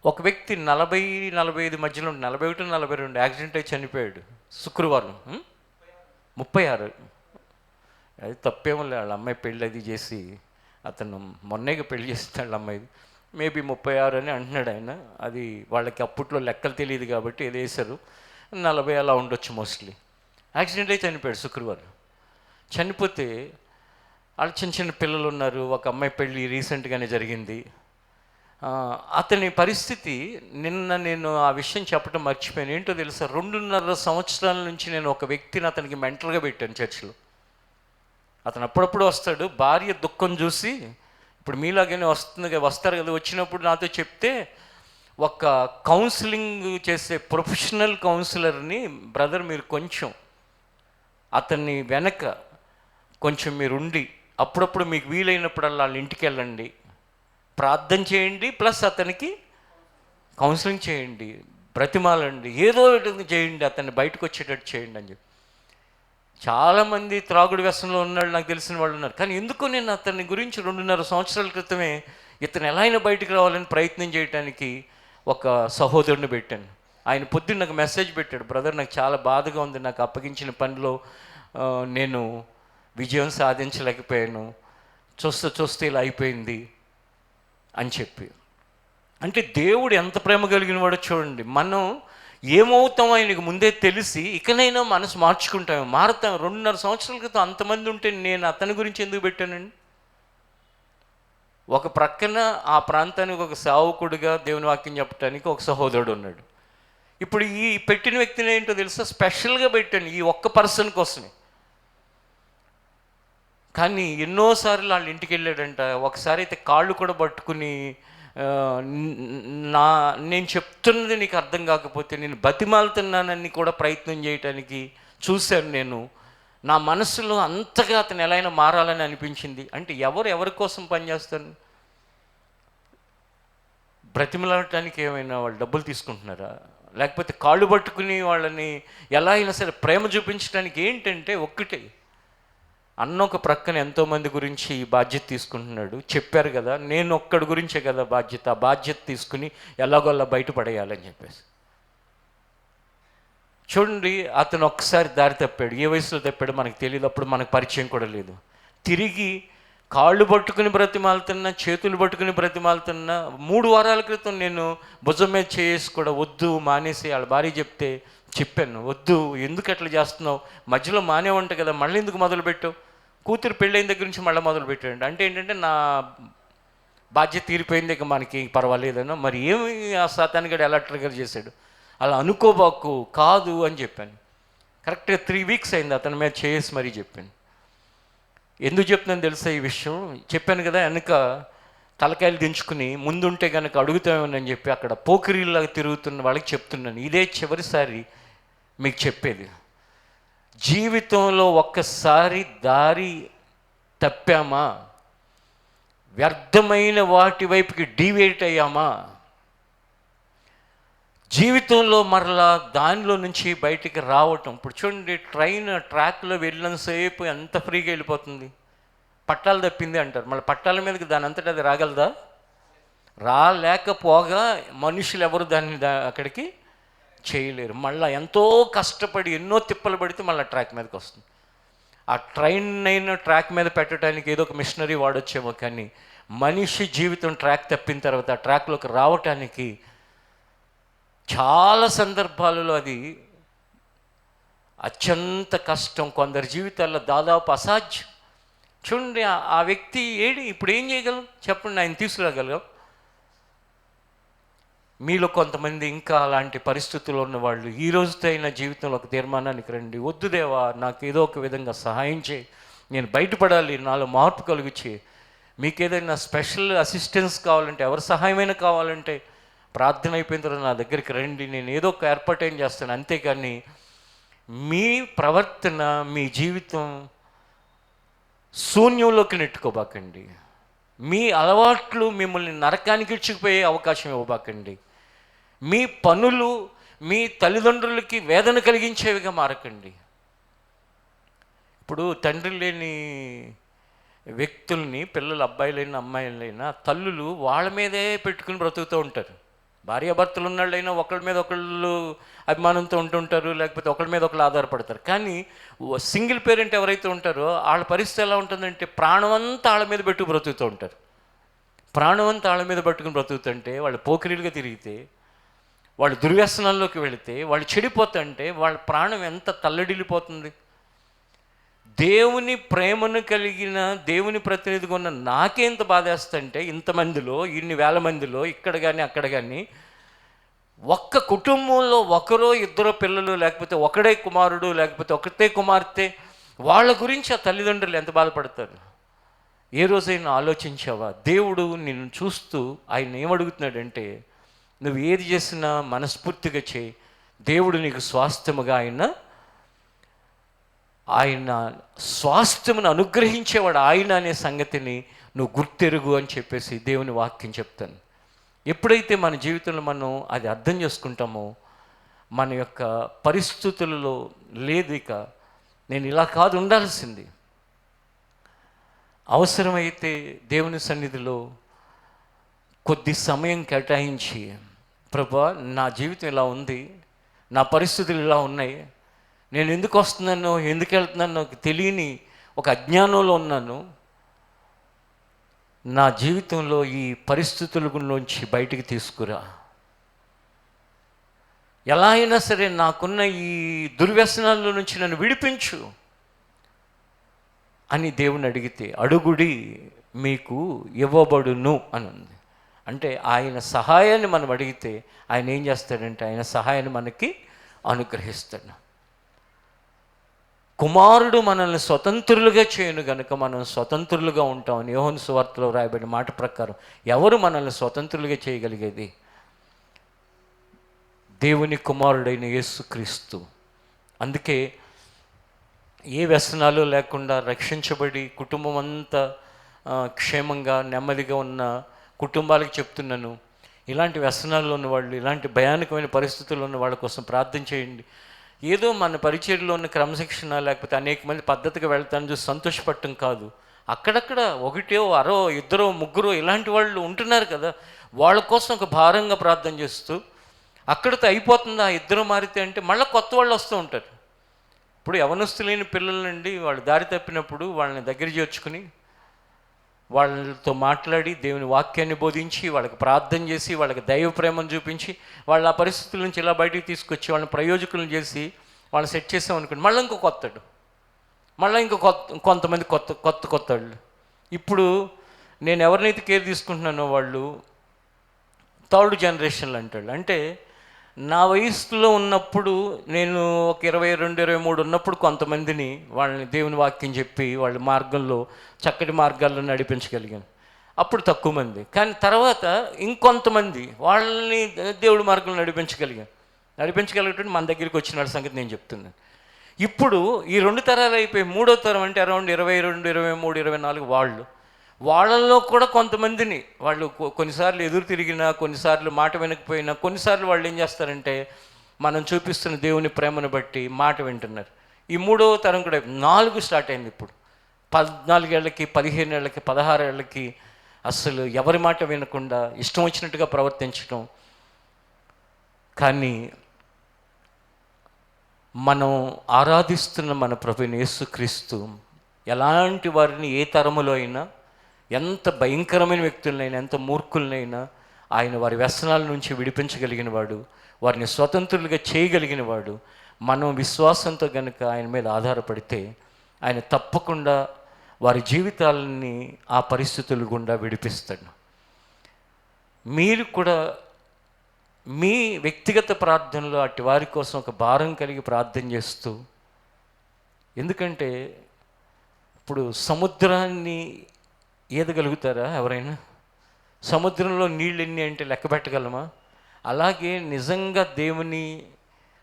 ఒక వ్యక్తి 40-45 మధ్యలో 41-42 యాక్సిడెంట్ అయి చనిపోయాడు శుక్రవారం. 36. అది తప్పేమో లే, వాళ్ళ అమ్మాయి పెళ్ళి అది చేసి, అతను మొన్నేగా పెళ్లి చేస్తాడు వాళ్ళ అమ్మాయిది, మేబీ 36 అని అంటున్నాడు ఆయన. అది వాళ్ళకి అప్పట్లో లెక్కలు తెలియదు కాబట్టి ఏది వేశారు, 40 అలా ఉండొచ్చు మోస్ట్లీ. యాక్సిడెంట్ అయి చనిపోయాడు శుక్రవారం. చనిపోతే వాళ్ళు చిన్న పిల్లలు ఉన్నారు. ఒక అమ్మాయి పెళ్ళి రీసెంట్గానే జరిగింది. అతని పరిస్థితి, నిన్న నేను ఆ విషయం చెప్పడం మర్చిపోయాను. ఏంటో తెలుసా? 2.5 సంవత్సరాల నుంచి నేను ఒక వ్యక్తిని అతనికి మెంటర్గా పెట్టాను చర్చిలో. అతను అప్పుడప్పుడు వస్తాడు, భార్య దుఃఖం చూసి, ఇప్పుడు మీలాగానే వస్తారు కదా, వచ్చినప్పుడు నాతో చెప్తే ఒక కౌన్సిలింగ్ చేసే ప్రొఫెషనల్ కౌన్సిలర్ని, బ్రదర్ మీరు కొంచెం అతన్ని వెనక కొంచెం మీరుండి అప్పుడప్పుడు మీకు వీలైనప్పుడల్లా వాళ్ళ ఇంటికి వెళ్ళండి, ప్రార్థన చేయండి, ప్లస్ అతనికి కౌన్సిలింగ్ చేయండి, బ్రతిమాలండి, ఏదో చేయండి, అతన్ని బయటకు వచ్చేటట్టు చేయండి అని చెప్పి. చాలామంది త్రాగుడు వ్యసనంలో ఉన్నాడు, నాకు తెలిసిన వాళ్ళు ఉన్నారు. కానీ ఎందుకో నేను అతని గురించి 2.5 సంవత్సరాల క్రితమే ఇతను ఎలా అయినా బయటకు రావాలని ప్రయత్నం చేయడానికి ఒక సహోదరుని పెట్టాను. ఆయన పొద్దున్న నాకు మెసేజ్ పెట్టాడు, బ్రదర్ నాకు చాలా బాధగా ఉంది, నాకు అప్పగించిన పనిలో నేను విజయం సాధించలేకపోయాను, చూస్తే ఇలా అయిపోయింది అని చెప్పి. అంటే దేవుడు ఎంత ప్రేమ కలిగిన వాడో చూడండి. మనం ఏమవుతామో ఆయనకు ముందే తెలిసి ఇకనైనా మనసు మార్చుకుంటాము, మారుతాం. 2.5 సంవత్సరాల క్రితం అంతమంది ఉంటే నేను అతని గురించి ఎందుకు పెట్టానండి? ఒక ప్రక్కన ఆ ప్రాంతానికి ఒక సేవకుడిగా దేవుని వాక్యం చెప్పడానికి ఒక సహోదరుడు ఉన్నాడు. ఇప్పుడు ఈ పెట్టిన వ్యక్తిని ఏంటో తెలుసా? స్పెషల్గా పెట్టాను ఈ ఒక్క పర్సన్ కోసమే. కానీ ఎన్నోసార్లు వాళ్ళ ఇంటికి వెళ్ళాడంట. ఒకసారి అయితే కాళ్ళు కూడా పట్టుకుని ఆ, నా నేను చెప్తున్నది నీకు అర్థం కాకపోతే నేను బతిమాలుతున్నానని కూడా ప్రయత్నం చేయటానికి చూశాను నేను. నా మనసులో అంతగా అతను ఎలా అయినా మారాలని అనిపించింది. అంటే ఎవరి కోసం పనిచేస్తాను? బ్రతిమలాడటానికి ఏమైనా వాళ్ళు డబ్బులు తీసుకుంటున్నారా? లేకపోతే కాళ్ళు పట్టుకుని వాళ్ళని ఎలా అయినా సరే ప్రేమ చూపించడానికి ఏంటంటే ఒక్కటే, అన్న ఒక ప్రక్కన ఎంతోమంది గురించి ఈ బాధ్యత తీసుకుంటున్నాడు. చెప్పారు కదా, నేను ఒక్కడి గురించే కదా బాధ్యత. ఆ బాధ్యత తీసుకుని ఎలాగోలా బయటపడేయాలని చెప్పేసి. చూడండి, అతను ఒక్కసారి దారి తప్పాడు. ఏ వయసులో తప్పాడు మనకు తెలియదు, అప్పుడు మనకు పరిచయం కూడా లేదు. తిరిగి కాళ్ళు పట్టుకుని బ్రతిమాలుతున్నా, చేతులు పట్టుకుని బ్రతిమాలుతున్నా. 3 వారాల క్రితం నేను భుజం మీద చేసి కూడా వద్దు మానేసి వాళ్ళ భార్య చెప్తే చెప్పాను, వద్దు ఎందుకు అట్లా చేస్తున్నావు, మధ్యలో మానేవంట కదా, మళ్ళీ ఎందుకు మొదలుపెట్టావు? కూతురు పెళ్ళైన దగ్గర నుంచి మళ్ళీ మొదలుపెట్టాడు. అంటే ఏంటంటే నా బాధ్యత తీరిపోయింది, ఇక మనకి పర్వాలేదనో. మరి ఏమి ఆ సాతానిగాడు ఎలా ట్రిగర్ చేశాడు? అలా అనుకోబాకు, కాదు అని చెప్పాను. కరెక్ట్గా 3 వీక్స్ అయింది అతని మీద చేసి మరీ చెప్పాను. ఎందుకు చెప్తున్నాను తెలుసా ఈ విషయం? చెప్పాను కదా, వెనక తలకాయలు దించుకుని ముందుంటే కనుక అడుగుతామని చెప్పి అక్కడ పోకిరీలాగా తిరుగుతున్న వాళ్ళకి చెప్తున్నాను. ఇదే చివరిసారి మీకు చెప్పేది. జీవితంలో ఒక్కసారి దారి తప్పామా, వ్యర్థమైన వాటి వైపుకి డీవియేట్ అయ్యామా, జీవితంలో మరలా దానిలో నుంచి బయటికి రావటం. ఇప్పుడు చూడండి, ట్రైన్ ట్రాక్లో వెళ్ళినంతసేపు ఎంత ఫ్రీగా వెళ్ళిపోతుంది. పట్టాలు తప్పింది అంటారు, మళ్ళీ పట్టాల మీదకి దాని అంతటా అది రాగలదా? రాలేకపోగా మనుషులు ఎవరు దాన్ని అక్కడికి చేయలేరు. మళ్ళీ ఎంతో కష్టపడి ఎన్నో తిప్పలు పడితే మళ్ళీ ట్రాక్ మీదకి వస్తుంది. ఆ ట్రైన్ అయిన ట్రాక్ మీద పెట్టడానికి ఏదో ఒక మిషనరీ వాడొచ్చేమో, కానీ మనిషి జీవితం ట్రాక్ తప్పిన తర్వాత ఆ ట్రాక్లోకి రావటానికి చాలా సందర్భాలలో అది అత్యంత కష్టం, కొందరి జీవితాల్లో దాదాపు అసాధ్యం. చూడండి, ఆ వ్యక్తి ఇప్పుడు ఏం చేయగలం చెప్పండి? ఆయన తీసుకురాగలం? మీలో కొంతమంది ఇంకా అలాంటి పరిస్థితుల్లో ఉన్నవాళ్ళు ఈ రోజుతో అయిన జీవితంలో ఒక తీర్మానానికి రండి. వద్దు దేవా, నాకు ఏదో ఒక విధంగా సహాయం చేయి, నేను బయటపడాలి, నాలో మార్పు కలుగుచి. మీకు ఏదైనా స్పెషల్ అసిస్టెన్స్ కావాలంటే, ఎవరి సహాయమైనా కావాలంటే ప్రార్థన అయిపోయిన తర్వాత నా దగ్గరికి రండి, నేను ఏదో ఒక ఏర్పాటు ఏం చేస్తాను. అంతేకాని మీ ప్రవర్తన, మీ జీవితం శూన్యంలోకి నెట్టుకోబాకండి. మీ అలవాట్లు మిమ్మల్ని నరకానికి ఇచ్చుకుపోయే అవకాశం ఇవ్వబాకండి. మీ పనులు మీ తల్లిదండ్రులకి వేదన కలిగించేవిగా మారకండి. ఇప్పుడు తండ్రి లేని వ్యక్తుల్ని, పిల్లలు అబ్బాయిలైనా అమ్మాయిలైనా, తల్లులు వాళ్ళ మీదే పెట్టుకుని బ్రతుకుతూ ఉంటారు. భార్యాభర్తలు ఉన్నళ్ళైనా ఒకళ్ళ మీద ఒకళ్ళు అభిమానంతో ఉంటుంటారు, లేకపోతే ఒకళ్ళ మీద ఒకళ్ళు ఆధారపడతారు. కానీ సింగిల్ పేరెంట్ ఎవరైతే ఉంటారో వాళ్ళ పరిస్థితి ఎలా ఉంటుందంటే ప్రాణమంతా వాళ్ళ మీద పెట్టుకు బ్రతుకుతూ ఉంటారు. ప్రాణమంతా వాళ్ళ మీద పట్టుకుని బ్రతుకుతుంటే, వాళ్ళు పోకిరీలుగా తిరిగితే, వాళ్ళు దుర్వ్యసనాల్లోకి వెళితే, వాళ్ళు చెడిపోతుంటే వాళ్ళ ప్రాణం ఎంత తల్లడిల్లిపోతుంది. దేవుని ప్రేమను కలిగిన దేవుని ప్రతినిధిగా ఉన్న నాకేంత బాధేస్తుంటే, ఇంతమందిలో, ఇన్ని వేల మందిలో, ఇక్కడ కానీ అక్కడ కానీ, ఒక్క కుటుంబంలో ఒకరో ఇద్దరో పిల్లలు, లేకపోతే ఒకడే కుమారుడు, లేకపోతే ఒకటే కుమార్తె, వాళ్ళ గురించి ఆ తల్లిదండ్రులు ఎంత బాధపడతారు? ఏ రోజైనా ఆలోచించావా? దేవుడు నిన్ను చూస్తూ ఆయన ఏమడుగుతున్నాడంటే, నువ్వు ఏది చేసినా మనస్ఫూర్తిగా చేయి, దేవుడు నీకు స్వాస్థ్యముగా ఆయన స్వాస్థ్యమును అనుగ్రహించేవాడు ఆయన అనే సంగతిని నువ్వు గుర్తెరుగు అని చెప్పేసి దేవుని వాక్యం చెప్తాను. ఎప్పుడైతే మన జీవితంలో మనం అది అర్థం చేసుకుంటామో, మన యొక్క పరిస్థితులలో లేదు ఇక నేను ఇలా కాదు ఉండాల్సింది, అవసరమైతే దేవుని సన్నిధిలో కొద్ది సమయం కేటాయించి, ప్రభువా నా జీవితం ఇలా ఉంది, నా పరిస్థితులు ఇలా ఉన్నాయి, నేను ఎందుకు వస్తున్నానో ఎందుకు వెళ్తున్నానో నాకు తెలియని ఒక అజ్ఞానంలో ఉన్నాను, నా జీవితంలో ఈ పరిస్థితుల నుంచి బయటికి తీసుకురా, ఎలా అయినా సరే నాకున్న ఈ దుర్వ్యసనాల నుంచి నన్ను విడిపించు అని దేవుని అడిగితే, అడుగుడి మీకు ఇవ్వబడును అని ఉంది. అంటే ఆయన సహాయాన్ని మనం అడిగితే ఆయన ఏం చేస్తాడంటే ఆయన సహాయాన్ని మనకి అనుగ్రహిస్తాడు. కుమారుడు మనల్ని స్వతంత్రులుగా చేయను గనుక మనం స్వతంత్రులుగా ఉంటామని యోహాను సువార్తలో రాయబడిన మాట ప్రకారం ఎవరు మనల్ని స్వతంత్రులుగా చేయగలిగేది? దేవుని కుమారుడైన యేసుక్రీస్తు. అందుకే ఏ వ్యసనాలు లేకుండా రక్షించబడి కుటుంబం అంతా క్షేమంగా నెమ్మదిగా ఉన్న కుటుంబాలకు చెప్తున్నాను, ఇలాంటి వ్యసనాల్లో ఉన్న వాళ్ళు, ఇలాంటి భయానకమైన పరిస్థితుల్లో ఉన్న వాళ్ళ కోసం ప్రార్థన చేయండి. ఏదో మన పరిచర్లో ఉన్న క్రమశిక్షణ లేకపోతే అనేక మంది పద్ధతిగా వెళ్తాను చూసి సంతోషపడటం కాదు. అక్కడక్కడ ఒకటో అరో ఇద్దరో ముగ్గురో ఇలాంటి వాళ్ళు ఉంటున్నారు కదా, వాళ్ళ కోసం ఒక భారంగా ప్రార్థన చేస్తూ అక్కడితో అయిపోతుంది. ఆ ఇద్దరు మారితే అంటే మళ్ళీ కొత్త వాళ్ళు వస్తూ ఉంటారు. ఇప్పుడు యవనస్తులేని పిల్లల నుండి వాళ్ళు దారి తప్పినప్పుడు వాళ్ళని దగ్గర చేర్చుకుని వాళ్ళతో మాట్లాడి దేవుని వాక్యాన్ని బోధించి వాళ్ళకి ప్రార్థన చేసి వాళ్ళకి దైవ ప్రేమను చూపించి వాళ్ళ ఆ పరిస్థితుల నుంచి ఇలా బయటికి తీసుకొచ్చి వాళ్ళని ప్రయోజకులను చేసి వాళ్ళని సెట్ చేసాం అనుకోండి, మళ్ళీ ఇంకో కొత్తడు, మళ్ళీ ఇంకో కొంతమంది కొత్త వాళ్ళు. ఇప్పుడు నేను ఎవరినైతే కేర్ తీసుకుంటున్నానో వాళ్ళు థర్డ్ జనరేషన్లు అంటాడు. అంటే నా వయసులో ఉన్నప్పుడు నేను ఒక 22, 23 ఉన్నప్పుడు కొంతమందిని వాళ్ళని దేవుని వాక్యం చెప్పి వాళ్ళ మార్గంలో చక్కటి మార్గాల్లో నడిపించగలిగాను. అప్పుడు తక్కువ మంది. కానీ తర్వాత ఇంకొంతమంది వాళ్ళని దేవుడి మార్గంలో నడిపించగలిగేటట్టు మన దగ్గరికి వచ్చిన వాళ్ళ సంగతి నేను చెప్తున్నాను. ఇప్పుడు ఈ 2 తరాలు అయిపోయి 3వ తరం అంటే అరౌండ్ 22, 23, 24 వాళ్ళల్లో కూడా కొంతమందిని వాళ్ళు కొన్నిసార్లు ఎదురు తిరిగినా, కొన్నిసార్లు మాట వినకపోయినా, కొన్నిసార్లు వాళ్ళు ఏం చేస్తారంటే మనం చూపిస్తున్న దేవుని ప్రేమను బట్టి మాట వింటున్నారు. ఈ 3వ తరం కూడా 4 స్టార్ట్ అయింది. ఇప్పుడు 14 ఏళ్ళకి, 15 ఏళ్ళకి, 16 ఏళ్ళకి అసలు ఎవరి మాట వినకుండా ఇష్టం వచ్చినట్టుగా ప్రవర్తించడం. కానీ మనం ఆరాధిస్తున్న మన ప్రభువైన యేసుక్రీస్తు ఎలాంటి వారిని ఏ తరములో అయినా, ఎంత భయంకరమైన వ్యక్తులనైనా, ఎంత మూర్ఖులనైనా ఆయన వారి వ్యసనాల నుంచి విడిపించగలిగిన వాడు, వారిని స్వతంత్రులుగా చేయగలిగిన వాడు. మనం విశ్వాసంతో కనుక ఆయన మీద ఆధారపడితే ఆయన తప్పకుండా వారి జీవితాలని ఆ పరిస్థితుల గుండా విడిపిస్తాడు. మీరు కూడా మీ వ్యక్తిగత ప్రార్థనలో అటు వారి కోసం ఒక భారం కలిగి ప్రార్థన చేస్తూ, ఎందుకంటే ఇప్పుడు సముద్రాన్ని ఈదగలుగుతారా ఎవరైనా? సముద్రంలో నీళ్ళు ఎన్ని అంటే లెక్క పెట్టగలమా? అలాగే నిజంగా దేవుని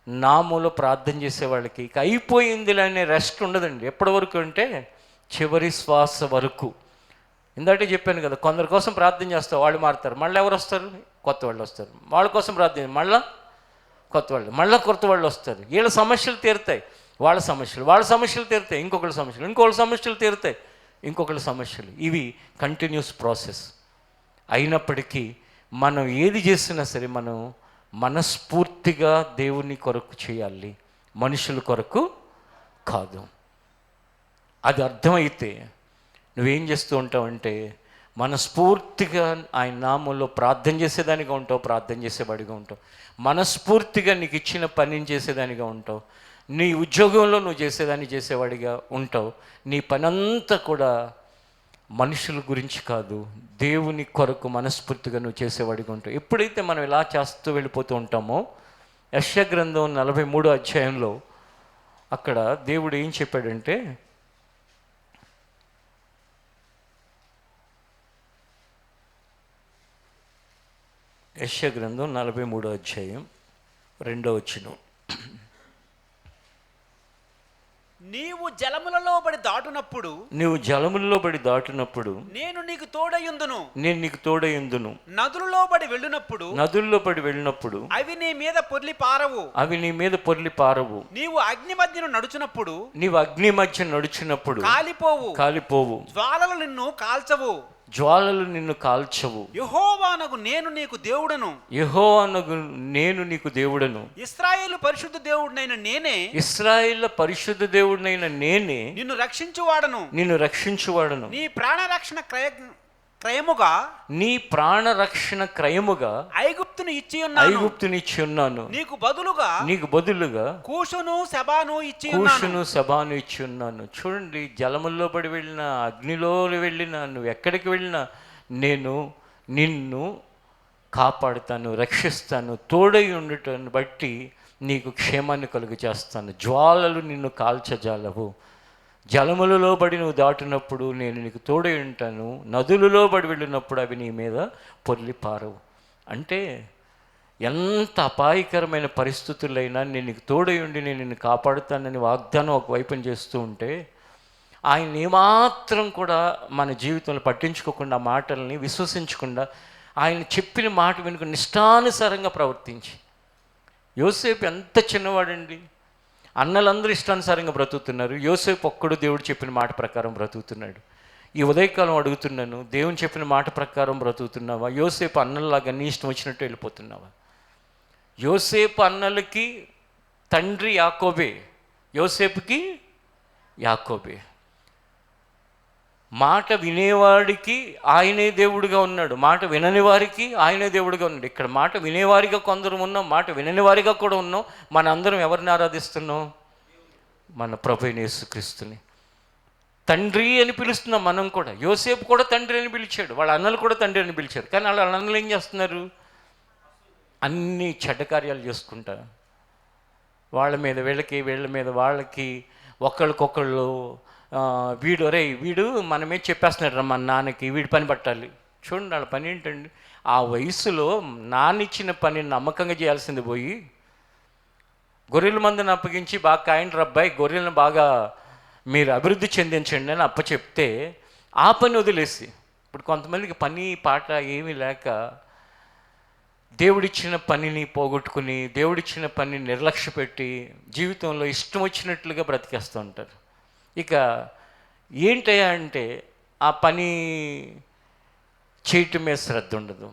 నామములో ప్రార్థన చేసేవాళ్ళకి ఇక అయిపోయిందిలే అనే రెస్ట్ ఉండదండి. ఎప్పటి వరకు అంటే చివరి శ్వాస వరకు. ఇందాకే చెప్పాను కదా, కొందరి కోసం ప్రార్థన చేస్తారు, వాళ్ళు మారుతారు, మళ్ళీ ఎవరు వస్తారు? కొత్త వాళ్ళు వస్తారు. వాళ్ళ కోసం ప్రార్థన మళ్ళీ కొత్త వాళ్ళు వస్తారు. వీళ్ళ సమస్యలు తీరుతాయి, వాళ్ళ సమస్యలు తీరుతాయి, ఇంకొకళ్ళ సమస్యలు తీరుతాయి, ఇంకొకళ్ళ సమస్యలు. ఇవి కంటిన్యూస్ ప్రాసెస్. అయినప్పటికీ మనం ఏది చేసినా సరే మనం మనస్ఫూర్తిగా దేవుని కొరకు చేయాలి, మనుషుల కొరకు కాదు. అది అర్థమైతే నువ్వేం చేస్తూ ఉంటావంటే మనస్ఫూర్తిగా ఆయన నామంలో ప్రార్థన చేసేదానిగా ఉంటావు, ప్రార్థన చేసేవాడిగా ఉంటావు. మనస్ఫూర్తిగా నీకు ఇచ్చిన పనిని చేసేదానిగా ఉంటావు. నీ ఉద్యోగంలో నువ్వు చేసేవాడిగా ఉంటావు. నీ పనంతా కూడా మనుషుల గురించి కాదు, దేవుని కొరకు మనస్ఫూర్తిగా నువ్వు చేసేవాడిగా ఉంటావు. ఎప్పుడైతే మనం ఇలా చేస్తూ వెళ్ళిపోతూ ఉంటామో, యెషయా గ్రంథం 43వ అధ్యాయంలో అక్కడ దేవుడు ఏం చెప్పాడంటే, యెషయా గ్రంథం 43వ అధ్యాయం 2వ వచనం, నీవు జలములలో బడి దాటునప్పుడు నేను నీకు తోడయుందును. నదులలో బడి వెళ్ళినప్పుడు అవి నీ మీద పొర్లి పారవు. నీవు అగ్ని మధ్యను నడుచునప్పుడు కాలిపోవు. జ్వాలలు నిన్ను కాల్చవు. యెహోవానగు నేను నీకు దేవుడను. ఇశ్రాయేలు పరిశుద్ధ దేవుడనైన నేనే నిన్ను రక్షించువాడను. నీ ప్రాణరక్షణ క్రయముగా ఐగుప్తుని ఇచ్చి ఉన్నాను. నీకు బదులుగా కూషును శబాను ఇచ్చి ఉన్నాను. చూడండి, జలముల్లో పడి వెళ్ళినా, అగ్నిలో వెళ్ళినా, నువ్వు ఎక్కడికి వెళ్ళినా నేను నిన్ను కాపాడుతాను, రక్షిస్తాను. తోడై ఉండటాన్ని బట్టి నీకు క్షేమాన్ని కలుగు చేస్తాను, జ్వాలలు నిన్ను కాల్చజాలవు, జలములలో పడి నువ్వు దాటినప్పుడు నేను నీకు తోడై ఉంటాను, నదులలో పడి వెళ్ళినప్పుడు అవి నీ మీద పొర్లి పారవు. అంటే ఎంత అపాయకరమైన పరిస్థితులైనా నేను నీకు తోడై ఉండి నేను నిన్ను కాపాడుతానని వాగ్దానం ఒకవైపున చేస్తూ ఉంటే, ఆయన ఏమాత్రం కూడా మన జీవితంలో పట్టించుకోకుండా, మాటల్ని విశ్వసించకుండా, ఆయన చెప్పిన మాట వెనుక నిష్టానుసారంగా ప్రవర్తించి, యోసేపు ఎంత చిన్నవాడండి, అన్నలందరూ ఇష్టానుసారంగా బ్రతుకుతున్నారు, యోసేపు ఒక్కడు దేవుడు చెప్పిన మాట ప్రకారం బ్రతుకుతున్నాడు. ఈ ఉదయకాలం అడుగుతున్నాను, దేవుని చెప్పిన మాట ప్రకారం బ్రతుకుతున్నావా? యోసేపు అన్నల్లాగా నీ ఇష్టం వచ్చినట్టు వెళ్ళిపోతున్నావా? యోసేపు అన్నలకి తండ్రి యాకోబే, యోసేపుకి యాకోబే. మాట వినేవాడికి ఆయనే దేవుడిగా ఉన్నాడు, మాట వినని వారికి ఆయనే దేవుడిగా ఉన్నాడు. ఇక్కడ మాట వినేవారిగా కొందరు ఉన్నాం, మాట వినని వారిగా కూడా ఉన్నాం. మన అందరం ఎవరిని ఆరాధిస్తున్నాం? మన ప్రభువైన యేసుక్రీస్తుని తండ్రి అని పిలుస్తున్నాం మనం కూడా. యోసేపు కూడా తండ్రి అని పిలిచాడు, వాళ్ళ అన్నలు కూడా తండ్రి అని పిలిచారు. కానీ వాళ్ళ అన్నలు ఏం చేస్తున్నారు? అన్ని చెడ్డ కార్యాలు చేసుకుంటా, వాళ్ళ మీద వీళ్ళకి, వీళ్ళ మీద వాళ్ళకి, ఒకళ్ళకొకళ్ళు వీడు మనమే చెప్పేస్తున్నాడు రా మన నాన్నకి, వీడి పని పట్టాలి. చూడండి వాళ్ళ పని ఏంటండి? ఆ వయసులో నాన్నిచ్చిన పని నమ్మకంగా చేయాల్సింది పోయి గొర్రెల మందుని అప్పగించి బాగా కాయండి రబ్బాయి, గొర్రెలను బాగా మీరు అభివృద్ధి చెందించండి అని అప్పచెప్తే ఆ పని వదిలేసి, ఇప్పుడు కొంతమందికి పని పాట ఏమీ లేక దేవుడిచ్చిన పనిని పోగొట్టుకుని, దేవుడిచ్చిన పనిని నిర్లక్ష్య పెట్టి జీవితంలో ఇష్టం వచ్చినట్లుగా బ్రతికేస్తూ ఉంటారు. ఇక ఏంటయ్యా అంటే ఆ పని చేయటం మీద శ్రద్ధ ఉండదు.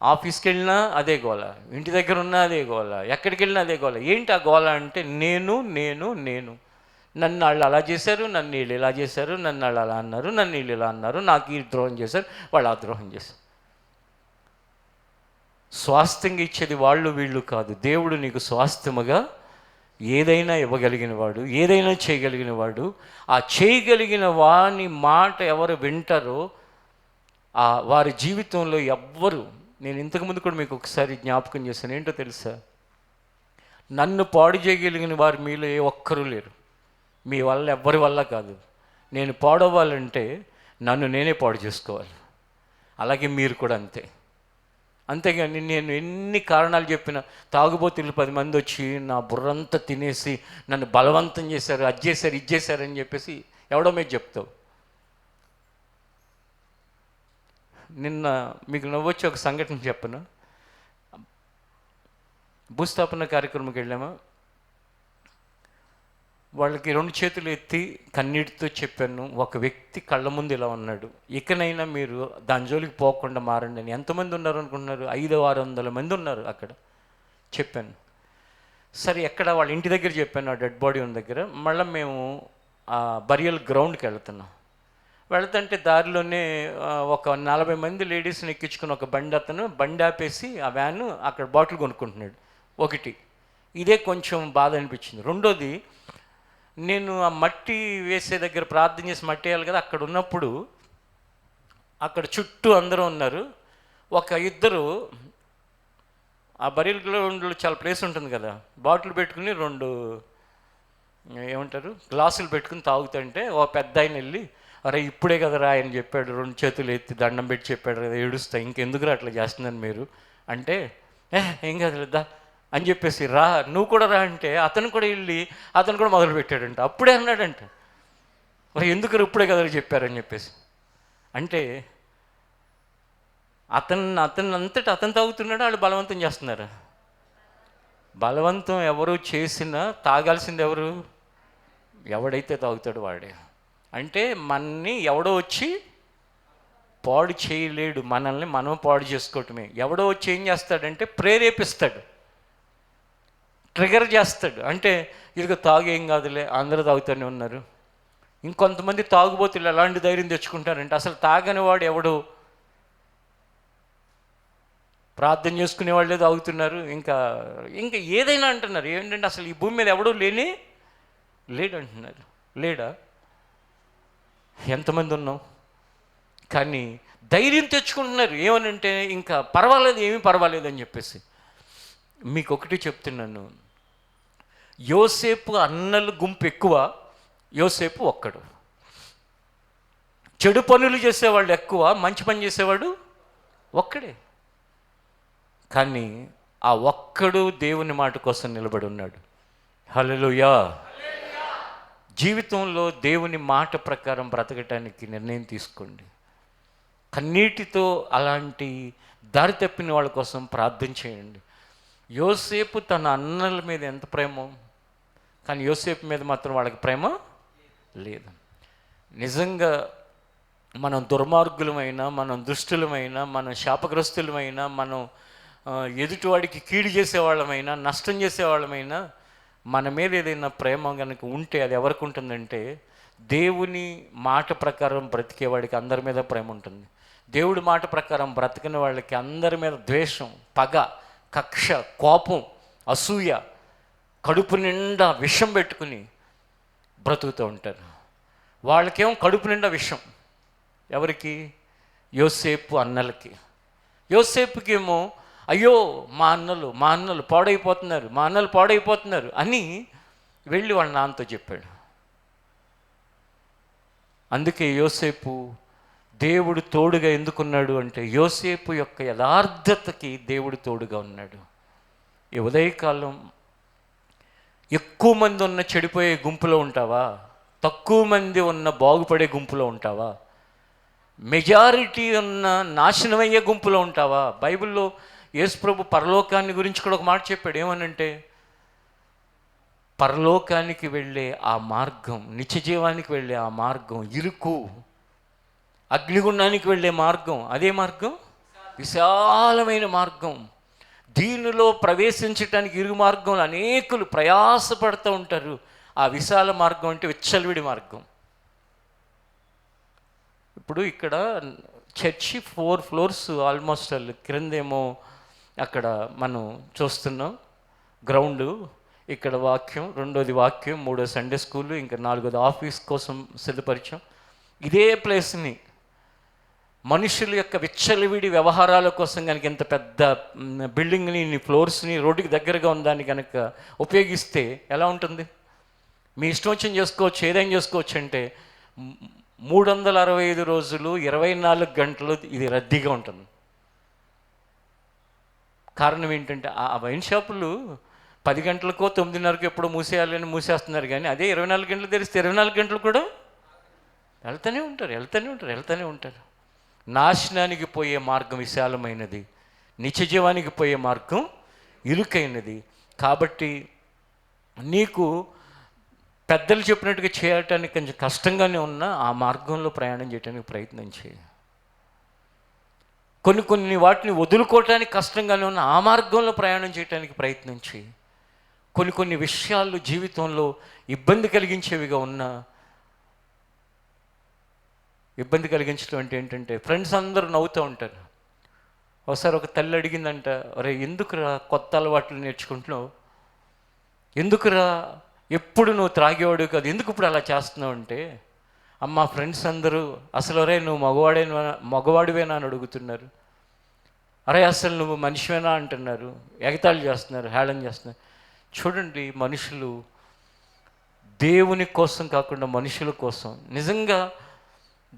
ఆఫీస్కి వెళ్ళినా అదే గోల, ఇంటి దగ్గర ఉన్నా అదే గోల, ఎక్కడికి వెళ్ళినా అదే గోల. ఏంటి ఆ గోల అంటే నేను నేను నేను నన్ను వాళ్ళు అలా చేశారు, నన్ను వీళ్ళు ఇలా చేశారు, నన్ను వాళ్ళు అలా అన్నారు, నన్ను వీళ్ళు ఇలా అన్నారు, నాకు ఈ ద్రోహం చేశారు, వాళ్ళు ఆ ద్రోహం చేశారు. స్వాస్థ్యంగా ఇచ్చేది వాళ్ళు వీళ్ళు కాదు, దేవుడు నీకు స్వాస్థ్యముగా ఏదైనా ఇవ్వగలిగిన వాడు, ఏదైనా చేయగలిగిన వాడు. ఆ చేయగలిగిన వాని మాట ఎవరు వింటారో వారి జీవితంలో ఎవ్వరు, నేను ఇంతకుముందు కూడా మీకు ఒకసారి జ్ఞాపకం చేశాను, ఏంటో తెలుసా? నన్ను పాడు చేయగలిగిన వారు మీలో ఏ ఒక్కరూ లేరు, మీ వల్ల ఎవ్వరి వల్ల కాదు. నేను పాడవ్వాలంటే నన్ను నేనే పాడు చేసుకోవాలి, అలాగే మీరు కూడా అంతే. అంతేగాని నేను ఎన్ని కారణాలు చెప్పినా, తాగుబోతులు 10 మంది వచ్చి నా బుర్రంతా తినేసి నన్ను బలవంతం చేశారు, అది చేశారు, ఇది చేశారని చెప్పేసి ఎవడో మీద చెప్తావు. నిన్న మీకు నవ్వొచ్చి ఒక సంఘటన చెప్పను. భూస్థాపన కార్యక్రమంకి వెళ్ళామా, వాళ్ళకి 2 చేతులు ఎత్తి కన్నీటితో చెప్పాను, ఒక వ్యక్తి కళ్ళ ముందు ఇలా ఉన్నాడు, ఇకనైనా మీరు దాని జోలికి పోకుండా మారండి అని. ఎంతమంది ఉన్నారు అనుకుంటున్నారు? 500-600 మంది ఉన్నారు అక్కడ. చెప్పాను. సరే, ఎక్కడ? వాళ్ళ ఇంటి దగ్గర చెప్పాను, ఆ డెడ్ బాడీ ఉన్న దగ్గర. మళ్ళీ మేము ఆ బరియల్ గ్రౌండ్కి వెళ్తుంటే దారిలోనే ఒక 40 మంది లేడీస్ని ఎక్కించుకుని ఒక బండి ఆపేసి ఆ వ్యాను అక్కడ బాటిల్ కొనుక్కుంటున్నాడు. ఒకటి ఇదే కొంచెం బాధ అనిపించింది. రెండోది, నేను ఆ మట్టి వేసే దగ్గర ప్రార్థన చేసి మట్టి వేయాలి కదా, అక్కడ ఉన్నప్పుడు అక్కడ చుట్టూ అందరూ ఉన్నారు. ఒక ఇద్దరు ఆ బరియల్ గ్రౌండ్లో చాలా ప్లేస్ ఉంటుంది కదా, బాటిల్ పెట్టుకుని 2 గ్లాసులు పెట్టుకుని తాగుతుంటే ఒక పెద్ద ఆయన వెళ్ళి, అరే ఇప్పుడే కదరా ఆయన చెప్పాడు, 2 చేతులు ఎత్తి దండం పెట్టి చెప్పాడు కదా, ఏడుస్తా, ఇంకెందుకురా అట్లా చేస్తున్నాను మీరు అంటే, ఏం కాదులేదా అని చెప్పేసి, రా నువ్వు కూడా రా అంటే అతను కూడా వెళ్ళి అతను కూడా మొదలు పెట్టాడంట. అప్పుడే అన్నాడంట, మరి ఎందుకు ఇప్పుడే కదా చెప్పారని చెప్పేసి. అంటే అతను అంతటా అతను తాగుతున్నాడు, వాళ్ళు బలవంతం చేస్తున్నారు. బలవంతం ఎవరు చేసినా తాగాల్సింది ఎవరు? ఎవడైతే తాగుతాడు వాడే. అంటే మనని ఎవడో వచ్చి పాడు చేయలేడు, మనల్ని మనం పాడు చేసుకోవటమే. ఎవడో వచ్చి ఏం చేస్తాడంటే ప్రేరేపిస్తాడు, ట్రిగర్ చేస్తాడు. అంటే ఇదిగో తాగేం కాదులే, అందరూ తాగుతూనే ఉన్నారు. ఇంకొంతమంది తాగుబోతులు ఎలాంటి ధైర్యం తెచ్చుకుంటారంటే, అసలు తాగని వాడు ఎవడు, ప్రార్థన చేసుకునే వాళ్ళే తాగుతున్నారు, ఇంకా ఏదైనా అంటున్నారు. ఏంటంటే అసలు ఈ భూమి మీద ఎవడూ లేడంటున్నారు. లేడా? ఎంతమంది ఉన్నాం? కానీ ధైర్యం తెచ్చుకుంటున్నారు. ఏమనంటే ఇంకా పర్వాలేదు, ఏమీ పర్వాలేదు అని చెప్పేసి. మీకు ఒకటి చెప్తున్నాను, యోసేపు అన్నల గుంపు ఎక్కువ, యోసేపు ఒక్కడు. చెడు పనులు చేసేవాళ్ళు ఎక్కువ, మంచి పని చేసేవాడు ఒక్కడే. కానీ ఆ ఒక్కడు దేవుని మాట కోసం నిలబడి ఉన్నాడు. హల్లెలూయా. జీవితంలో దేవుని మాట ప్రకారం బ్రతకటానికి నిర్ణయం తీసుకోండి. కన్నీటితో అలాంటి దారి తప్పిన వాళ్ళ కోసం ప్రార్థన చేయండి. యోసేపు తన అన్నల మీద ఎంత ప్రేమ, కానీ యోసేపు మీద మాత్రం వాళ్ళకి ప్రేమ లేదు. నిజంగా మనం దుర్మార్గులమైనా, మనం దుష్టులమైనా, మనం శాపగ్రస్తులమైనా, మనం ఎదుటివాడికి కీడు చేసేవాళ్ళమైనా, నష్టం చేసేవాళ్ళమైనా, మన మీద ఏదైనా ప్రేమ కనుక ఉంటే అది ఎవరికి ఉంటుందంటే దేవుని మాట ప్రకారం బ్రతికేవాడికి అందరి మీద ప్రేమ ఉంటుంది. దేవుడి మాట ప్రకారం బ్రతికిన వాళ్ళకి అందరి మీద ద్వేషం, పగ, కక్ష, కోపం, అసూయ, కడుపు నిండా విషం పెట్టుకుని బ్రతుకుతూ ఉంటారు. వాళ్ళకేమో కడుపు నిండా విషం. ఎవరికి? యోసేపు అన్నలకి. యోసేపుకేమో అయ్యో మా అన్నలు పాడైపోతున్నారు అని వెళ్ళి వాళ్ళ నాన్నతో చెప్పాడు. అందుకే యోసేపు దేవుడు తోడుగా ఎందుకున్నాడు అంటే యోసేపు యొక్క యథార్థతకి దేవుడు తోడుగా ఉన్నాడు. ఈ ఉదయకాలం ఎక్కువ మంది ఉన్న చెడిపోయే గుంపులో ఉంటావా? తక్కువ మంది ఉన్న బాగుపడే గుంపులో ఉంటావా? మెజారిటీ ఉన్న నాశనమయ్యే గుంపులో ఉంటావా? బైబిల్లో యేసుప్రభు పరలోకాన్ని గురించి కూడా ఒక మాట చెప్పాడు. ఏమనంటే పరలోకానికి వెళ్ళే ఆ మార్గం, నిత్యజీవానికి వెళ్ళే ఆ మార్గం ఇరుకు, అగ్నిగుండానికి వెళ్ళే మార్గం అదే మార్గం విశాలమైన మార్గం. దీనిలో ప్రవేశించడానికి ఇరుగు మార్గంలో అనేకులు ప్రయాసపడుతూ ఉంటారు. ఆ విశాల మార్గం అంటే విచ్చలవిడి మార్గం. ఇప్పుడు ఇక్కడ చర్చి 4 floors ఆల్మోస్ట్ క్రిందేమో అక్కడ మనం చూస్తున్నాం గ్రౌండు, ఇక్కడ వాక్యం, రెండోది వాక్యం, మూడో సండే స్కూలు, ఇంకా నాలుగోది ఆఫీస్ కోసం సిద్ధపరిచాం. ఇదే ప్లేస్ని మనుషుల యొక్క విచ్చలవిడి వ్యవహారాల కోసం కనుక ఇంత పెద్ద బిల్డింగ్ని, ఇన్ని ఫ్లోర్స్ని రోడ్డుకి దగ్గరగా ఉందాన్ని కనుక ఉపయోగిస్తే ఎలా ఉంటుంది? మీ ఇష్టం వచ్చింది చేసుకోవచ్చు, ఏదైనా చేసుకోవచ్చు. అంటే 365 రోజులు 24 గంటలు ఇది రద్దీగా ఉంటుంది. కారణం ఏంటంటే ఆ వైన్ షాపులు 10 గంటలకో 9:30కో ఎప్పుడో మూసేయాలని మూసేస్తున్నారు. కానీ అదే 24 గంటలు తెరిస్తే 24 గంటలు కూడా వెళ్తూనే ఉంటారు. నాశనానికి పోయే మార్గం విశాలమైనది, నిత్యజీవానికి పోయే మార్గం ఇరుకైనది. కాబట్టి నీకు పెద్దలు చెప్పినట్టుగా చేయటానికి కొంచెం కష్టంగానే ఉన్నా ఆ మార్గంలో ప్రయాణం చేయడానికి ప్రయత్నం చేయి. కొన్ని వాటిని వదులుకోవటానికి కష్టంగానే ఉన్న ఆ మార్గంలో ప్రయాణం చేయడానికి ప్రయత్నం చేయి. కొన్ని విషయాలు జీవితంలో ఇబ్బంది కలిగించేవిగా ఉన్నా, ఇబ్బంది కలిగించడం అంటే ఏంటంటే ఫ్రెండ్స్ అందరూ నవ్వుతూ ఉంటారు. ఒకసారి ఒక తల్లి అడిగిందంట, అరే ఎందుకురా కొత్త అలవాట్లు నేర్చుకుంటున్నావు, ఎందుకురా ఎప్పుడు నువ్వు త్రాగేవాడు కాదు, ఎందుకు ఇప్పుడు అలా చేస్తున్నావు అంటే, అమ్మ ఫ్రెండ్స్ అందరూ అసలు అరే నువ్వు మగవాడివేనా అని అడుగుతున్నారు, అరే అసలు నువ్వు మనిషివేనా అంటున్నారు, ఎగతాళి చేస్తున్నారు, హేళన చేస్తున్నారు. చూడండి, మనుషులు దేవుని కోసం కాకుండా మనుషుల కోసం. నిజంగా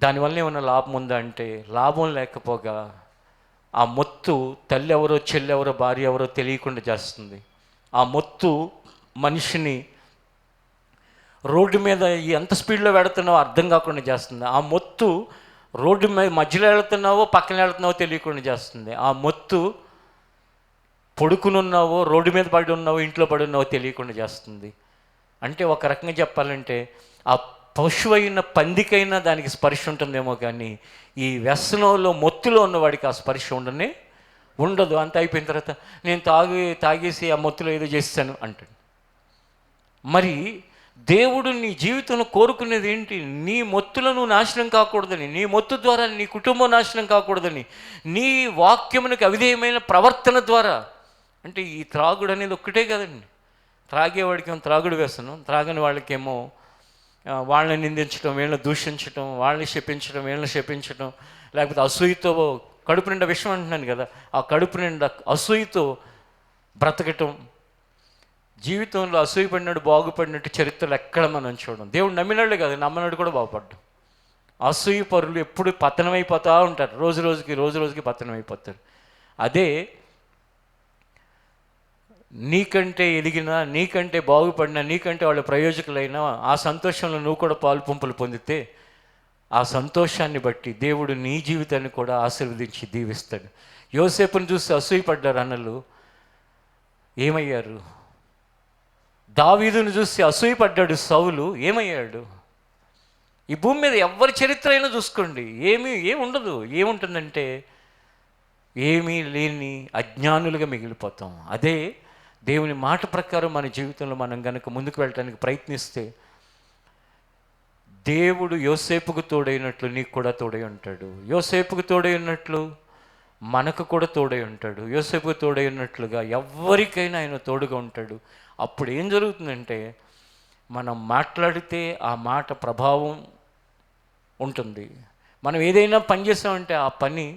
దానివల్ల ఏమైనా లాభం ఉందా అంటే లాభం లేకపోగా ఆ మొత్తు తల్లి ఎవరో, చెల్లి ఎవరో, భార్య ఎవరో తెలియకుండా చేస్తుంది. ఆ మొత్తు మనిషిని రోడ్డు మీద ఎంత స్పీడ్లో వెళుతున్నావో అర్థం కాకుండా చేస్తుంది. ఆ మొత్తు రోడ్డు మీద మధ్యలో వెళుతున్నావో పక్కన వెళుతున్నావో తెలియకుండా చేస్తుంది. ఆ మొత్తు పడుకునున్నావో రోడ్డు మీద పడి ఉన్నావో ఇంట్లో పడి ఉన్నావో తెలియకుండా చేస్తుంది. అంటే ఒక రకంగా చెప్పాలంటే ఆ పశువు అయిన పందికైనా దానికి స్పర్శ ఉంటుందేమో, కానీ ఈ వ్యసనంలో మొత్తులో ఉన్నవాడికి ఆ స్పర్శ ఉండదు. అంత అయిపోయిన తర్వాత నేను తాగేసి ఆ మొత్తులో ఏదో చేస్తాను అంటాడు. మరి దేవుడు నీ జీవితంలో కోరుకునేది ఏంటి? నీ మొత్తులను నాశనం కాకూడదని, నీ మొత్తు ద్వారా నీ కుటుంబం నాశనం కాకూడదని, నీ వాక్యమునకు అవిధేయమైన ప్రవర్తన ద్వారా. అంటే ఈ త్రాగుడు అనేది ఒక్కటే కదండి. త్రాగేవాడికేమో త్రాగుడు వ్యసనం, త్రాగని వాళ్ళకేమో వాళ్ళని నిందించడం, వీళ్ళని దూషించడం, వాళ్ళని శపించడం, వీళ్ళని శపించడం, లేకపోతే అసూయతో కడుపు నిండా విషయం అంటున్నాను కదా, ఆ కడుపు నిండా అసూయతో బ్రతకటం. జీవితంలో అసూయపడినాడు బాగుపడినట్టు చరిత్రలు ఎక్కడ మనం చూడం. దేవుడు నమ్మినాడు కాదు, నమ్మనాడు కూడా బాగుపడ్డాడు. అసూయ పరులు ఎప్పుడు పతనమైపోతూ ఉంటారు, రోజు రోజుకి పతనమైపోతారు. అదే నీకంటే ఎదిగినా, నీకంటే బాగుపడినా, నీకంటే వాళ్ళ ప్రయోజకులైనా ఆ సంతోషంలో నువ్వు కూడా పాలు పంపులు పొందితే ఆ సంతోషాన్ని బట్టి దేవుడు నీ జీవితాన్ని కూడా ఆశీర్వదించి దీవిస్తాడు. యోసేపుని చూసి అసూయపడ్డారు అన్నలు, ఏమయ్యారు? దావీదును చూసి అసూయపడ్డాడు సౌలు, ఏమయ్యాడు? ఈ భూమి మీద ఎవరి చరిత్ర అయినా చూసుకోండి, ఏముండదు. ఏముంటుందంటే ఏమీ లేని అజ్ఞానులుగా మిగిలిపోతాం. అదే దేవుని మాట ప్రకారం మన జీవితంలో మనం కనుక ముందుకు వెళ్ళటానికి ప్రయత్నిస్తే దేవుడు యోసేపుకు తోడైనట్లు నీకు కూడా తోడై ఉంటాడు. యోసేపుకు తోడై ఉన్నట్లు మనకు కూడా తోడై ఉంటాడు. యోసేపుకు తోడై ఉన్నట్లుగా ఎవరికైనా ఆయన తోడుగా ఉంటాడు. అప్పుడు ఏం జరుగుతుందంటే మనం మాట్లాడితే ఆ మాట ప్రభావం ఉంటుంది. మనం ఏదైనా పని చేసామంటే ఆ పని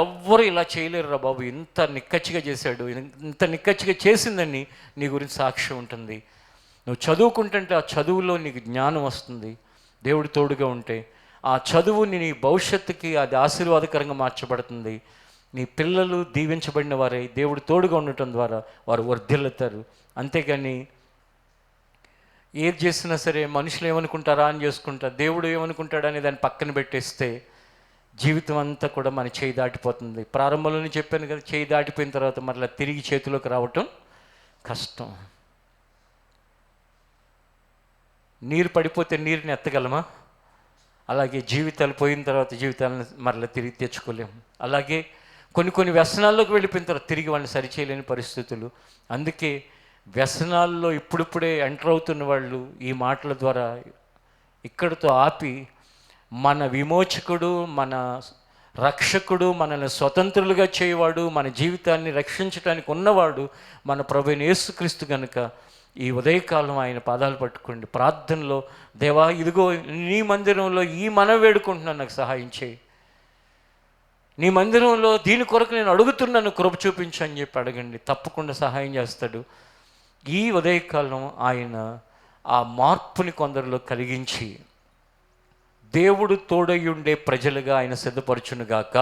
ఎవ్వరు ఇలా చేయలేరురా బాబు, ఇంత నిక్కచ్చిగా చేశాడు, ఇంత నిక్కచ్చిగా చేసిందని నీ గురించి సాక్ష్యం ఉంటుంది. నువ్వు చదువుకుంటుంటే ఆ చదువులో నీకు జ్ఞానం వస్తుంది. దేవుడు తోడుగా ఉంటే ఆ చదువుని నీ భవిష్యత్తుకి అది ఆశీర్వాదకరంగా మార్చబడుతుంది. నీ పిల్లలు దీవించబడిన వారై దేవుడు తోడుగా ఉండటం ద్వారా వారు వర్ధిల్లుతారు. అంతేగాని ఏది చేసినా సరే మనుషులు ఏమనుకుంటారా అని చేసుకుంటారు, దేవుడు ఏమనుకుంటాడని దాన్ని పక్కన పెట్టేస్తే జీవితం అంతా కూడా మన చేయి దాటిపోతుంది. ప్రారంభంలోనే చెప్పాను కదా, చేయి దాటిపోయిన తర్వాత మరలా తిరిగి చేతిలోకి రావటం కష్టం. నీరు పడిపోతే నీరుని ఎత్తగలమా? అలాగే జీవితాలు పోయిన తర్వాత జీవితాలను మరలా తిరిగి తెచ్చుకోలేము. అలాగే కొన్ని వ్యసనాల్లోకి వెళ్ళిపోయిన తర్వాత తిరిగి వాళ్ళని సరిచేయలేని పరిస్థితులు. అందుకే వ్యసనాల్లో ఇప్పుడిప్పుడే ఎంటర్ అవుతున్న వాళ్ళు ఈ మాటల ద్వారా ఇక్కడితో ఆపి మన విమోచకుడు, మన రక్షకుడు, మనల్ని స్వతంత్రులుగా చేయవాడు, మన జీవితాన్ని రక్షించడానికి ఉన్నవాడు మన ప్రభువైన యేసుక్రీస్తు కనుక ఈ ఉదయకాలం ఆయన పాదాలు పట్టుకోండి. ప్రార్థనలో, దేవా ఇదిగో నీ మందిరంలో ఈ మనవి వేడుకుంటున్నాను, నాకు సహాయం చేయి. నీ మందిరంలో దీని కొరకు నేను అడుగుతున్నాను, కృప చూపించు అని చెప్పి అడగండి. తప్పకుండా సహాయం చేస్తాడు. ఈ ఉదయకాలం ఆయన ఆ మార్పుని కొందరిలో కలిగించి దేవుడు తోడయ్యుండే ప్రజలుగా ఆయన సిద్ధపరచునుగాక.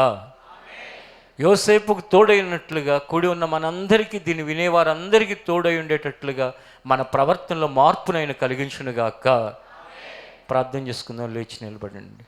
యోసేపుకు తోడైనట్లుగా కూడి ఉన్న మనందరికీ, దీన్ని వినేవారందరికీ తోడై ఉండేటట్లుగా మన ప్రవర్తనలో మార్పును ఆయన కలిగించునుగాక. ప్రార్థన చేసుకుందాం, లేచి నిలబడండి.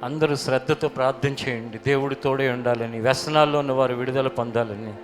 అందరూ శ్రద్ధతో ప్రార్థన చేయండి, దేవుడు తోడే ఉండాలని, వ్యసనాల్లో ఉన్న వారు విడుదల పొందాలని.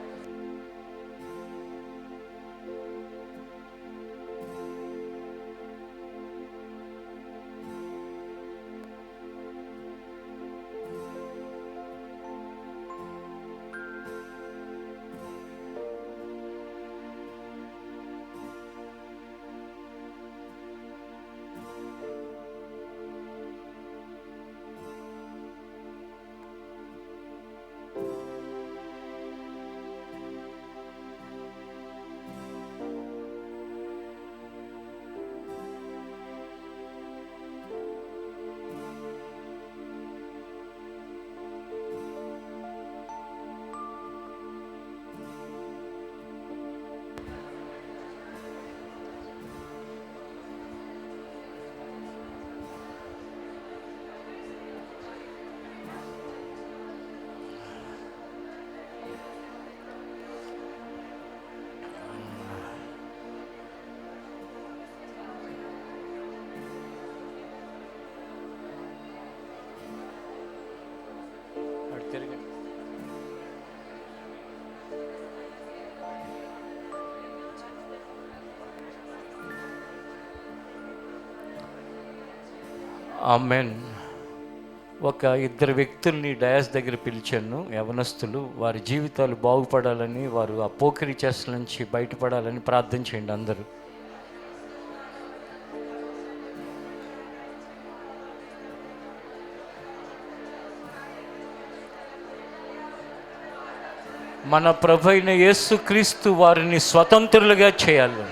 ఆమెన్. ఒక ఇద్దరు వ్యక్తుల్ని డయాస్ దగ్గర పిలిచాను, యవనస్తులు. వారి జీవితాలు బాగుపడాలని, వారు ఆ పోకిరి చేష్టల నుంచి బయటపడాలని ప్రార్థన చేయండి అందరూ. మన ప్రభు అయిన యేసుక్రీస్తు వారిని స్వతంత్రులుగా చేయాలి.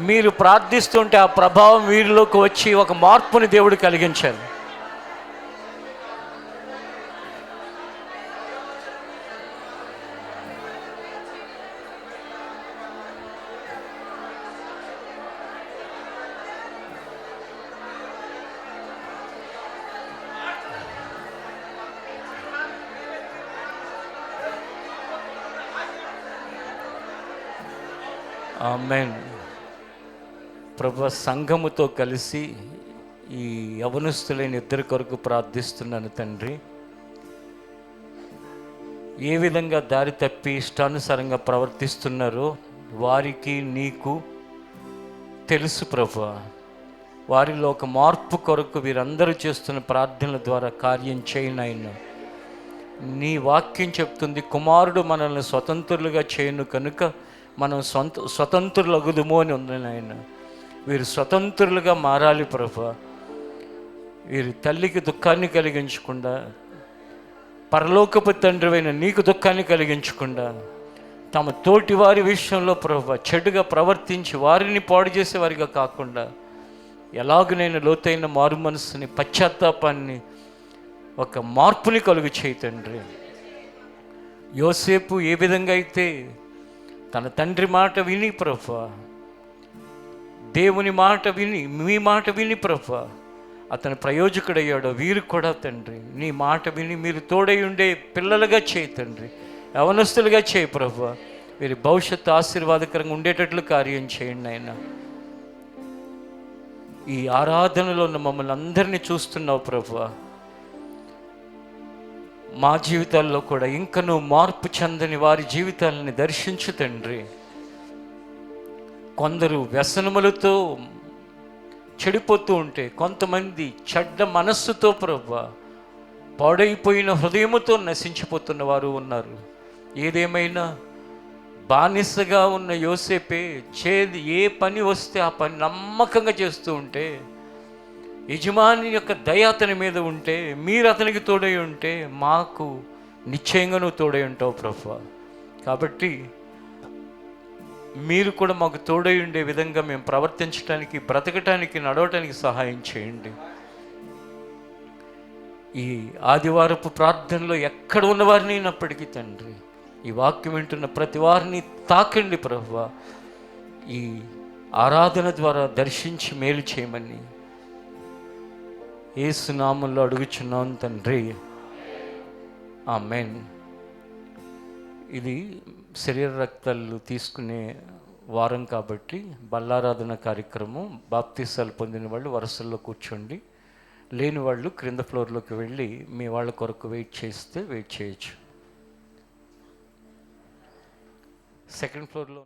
మీరు ప్రార్థిస్తుంటే ఆ ప్రభావం వీరిలోకి వచ్చి ఒక మార్పుని దేవుడు కలిగించాలి. ఆమేన్. ప్రభు, సంఘముతో కలిసి ఈ యవనస్తులైన ఇద్దరి కొరకు ప్రార్థిస్తున్నాను తండ్రి. ఏ విధంగా దారి తప్పి ఇష్టానుసారంగా ప్రవర్తిస్తున్నారో వారికి నీకు తెలుసు ప్రభు. వారిలో ఒక మార్పు కొరకు వీరందరూ చేస్తున్న ప్రార్థనల ద్వారా కార్యం చేయను ఆయన. నీ వాక్యం చెప్తుంది, కుమారుడు మనల్ని స్వతంత్రులుగా చేయను కనుక మనం స్వతంత్రులగుదుము అని ఉంది నాయన. వీరు స్వతంత్రులుగా మారాలి ప్రభా. వీరి తల్లికి దుఃఖాన్ని కలిగించకుండా, పరలోకపు తండ్రివైన నీకు దుఃఖాన్ని కలిగించకుండా, తమ తోటి వారి విషయంలో ప్రభా చెడుగా ప్రవర్తించి వారిని పాడు చేసేవారిగా కాకుండా, ఎలాగనైనా లోతైన మారు మనస్సుని, పశ్చాత్తాపాన్ని, ఒక మార్పుని కలుగు చేయి తండ్రి. యోసేపు ఏ విధంగా అయితే తన తండ్రి మాట విని ప్రభా, దేవుని మాట విని, మీ మాట విని ప్రభా అతను ప్రయోజకుడయ్యాడో, వీరు కూడా తండ్రి నీ మాట విని మీరు తోడై ఉండే పిల్లలుగా చేయి తండ్రి, యవనస్తులుగా చేయి ప్రభా. వీరి భవిష్యత్తు ఆశీర్వాదకరంగా ఉండేటట్లు కార్యం చేయండి ఆయన. ఈ ఆరాధనలో ఉన్న మమ్మల్ని అందరినీ చూస్తున్నావు ప్రభా. మా జీవితాల్లో కూడా ఇంకనూ మార్పు చెందని వారి జీవితాలని దర్శించు తండ్రి. కొందరు వ్యసనములతో చెడిపోతూ ఉంటే, కొంతమంది చెడ్డ మనస్సుతో ప్రభా పాడైపోయిన హృదయముతో నశించిపోతున్న వారు ఉన్నారు. ఏదేమైనా బానిసగా ఉన్న యోసేపే ఏ పని వస్తే ఆ పని నమ్మకంగా చేస్తూ ఉంటే, యజమాని యొక్క దయ అతని మీద ఉంటే, మీరు అతనికి తోడై ఉంటే మాకు నిశ్చయంగా నువ్వు తోడై ఉంటావు ప్రభా. కాబట్టి మీరు కూడా మాకు తోడై ఉండే విధంగా మేము ప్రవర్తించడానికి, బ్రతకటానికి, నడవటానికి సహాయం చేయండి. ఈ ఆదివారపు ప్రార్థనలో ఎక్కడ ఉన్నవారిని అయినప్పటికీ తండ్రి, ఈ వాక్యం వింటున్న ప్రతి వారిని తాకండి ప్రభువా. ఈ ఆరాధన ద్వారా దర్శించి మేలు చేయమని యేసు నామములో అడుగుచున్నాను తండ్రి, ఆమేన్. ఇది శరీర రక్తాలు తీసుకునే వారం కాబట్టి బల్లారాధన కార్యక్రమం. బాప్తీసాలు పొందిన వాళ్ళు వరుసల్లో కూర్చోండి, లేని వాళ్ళు క్రింద ఫ్లోర్లోకి వెళ్ళి మీ వాళ్ళ కొరకు వెయిట్ చేస్తే వెయిట్ చేయొచ్చు. సెకండ్ ఫ్లోర్లో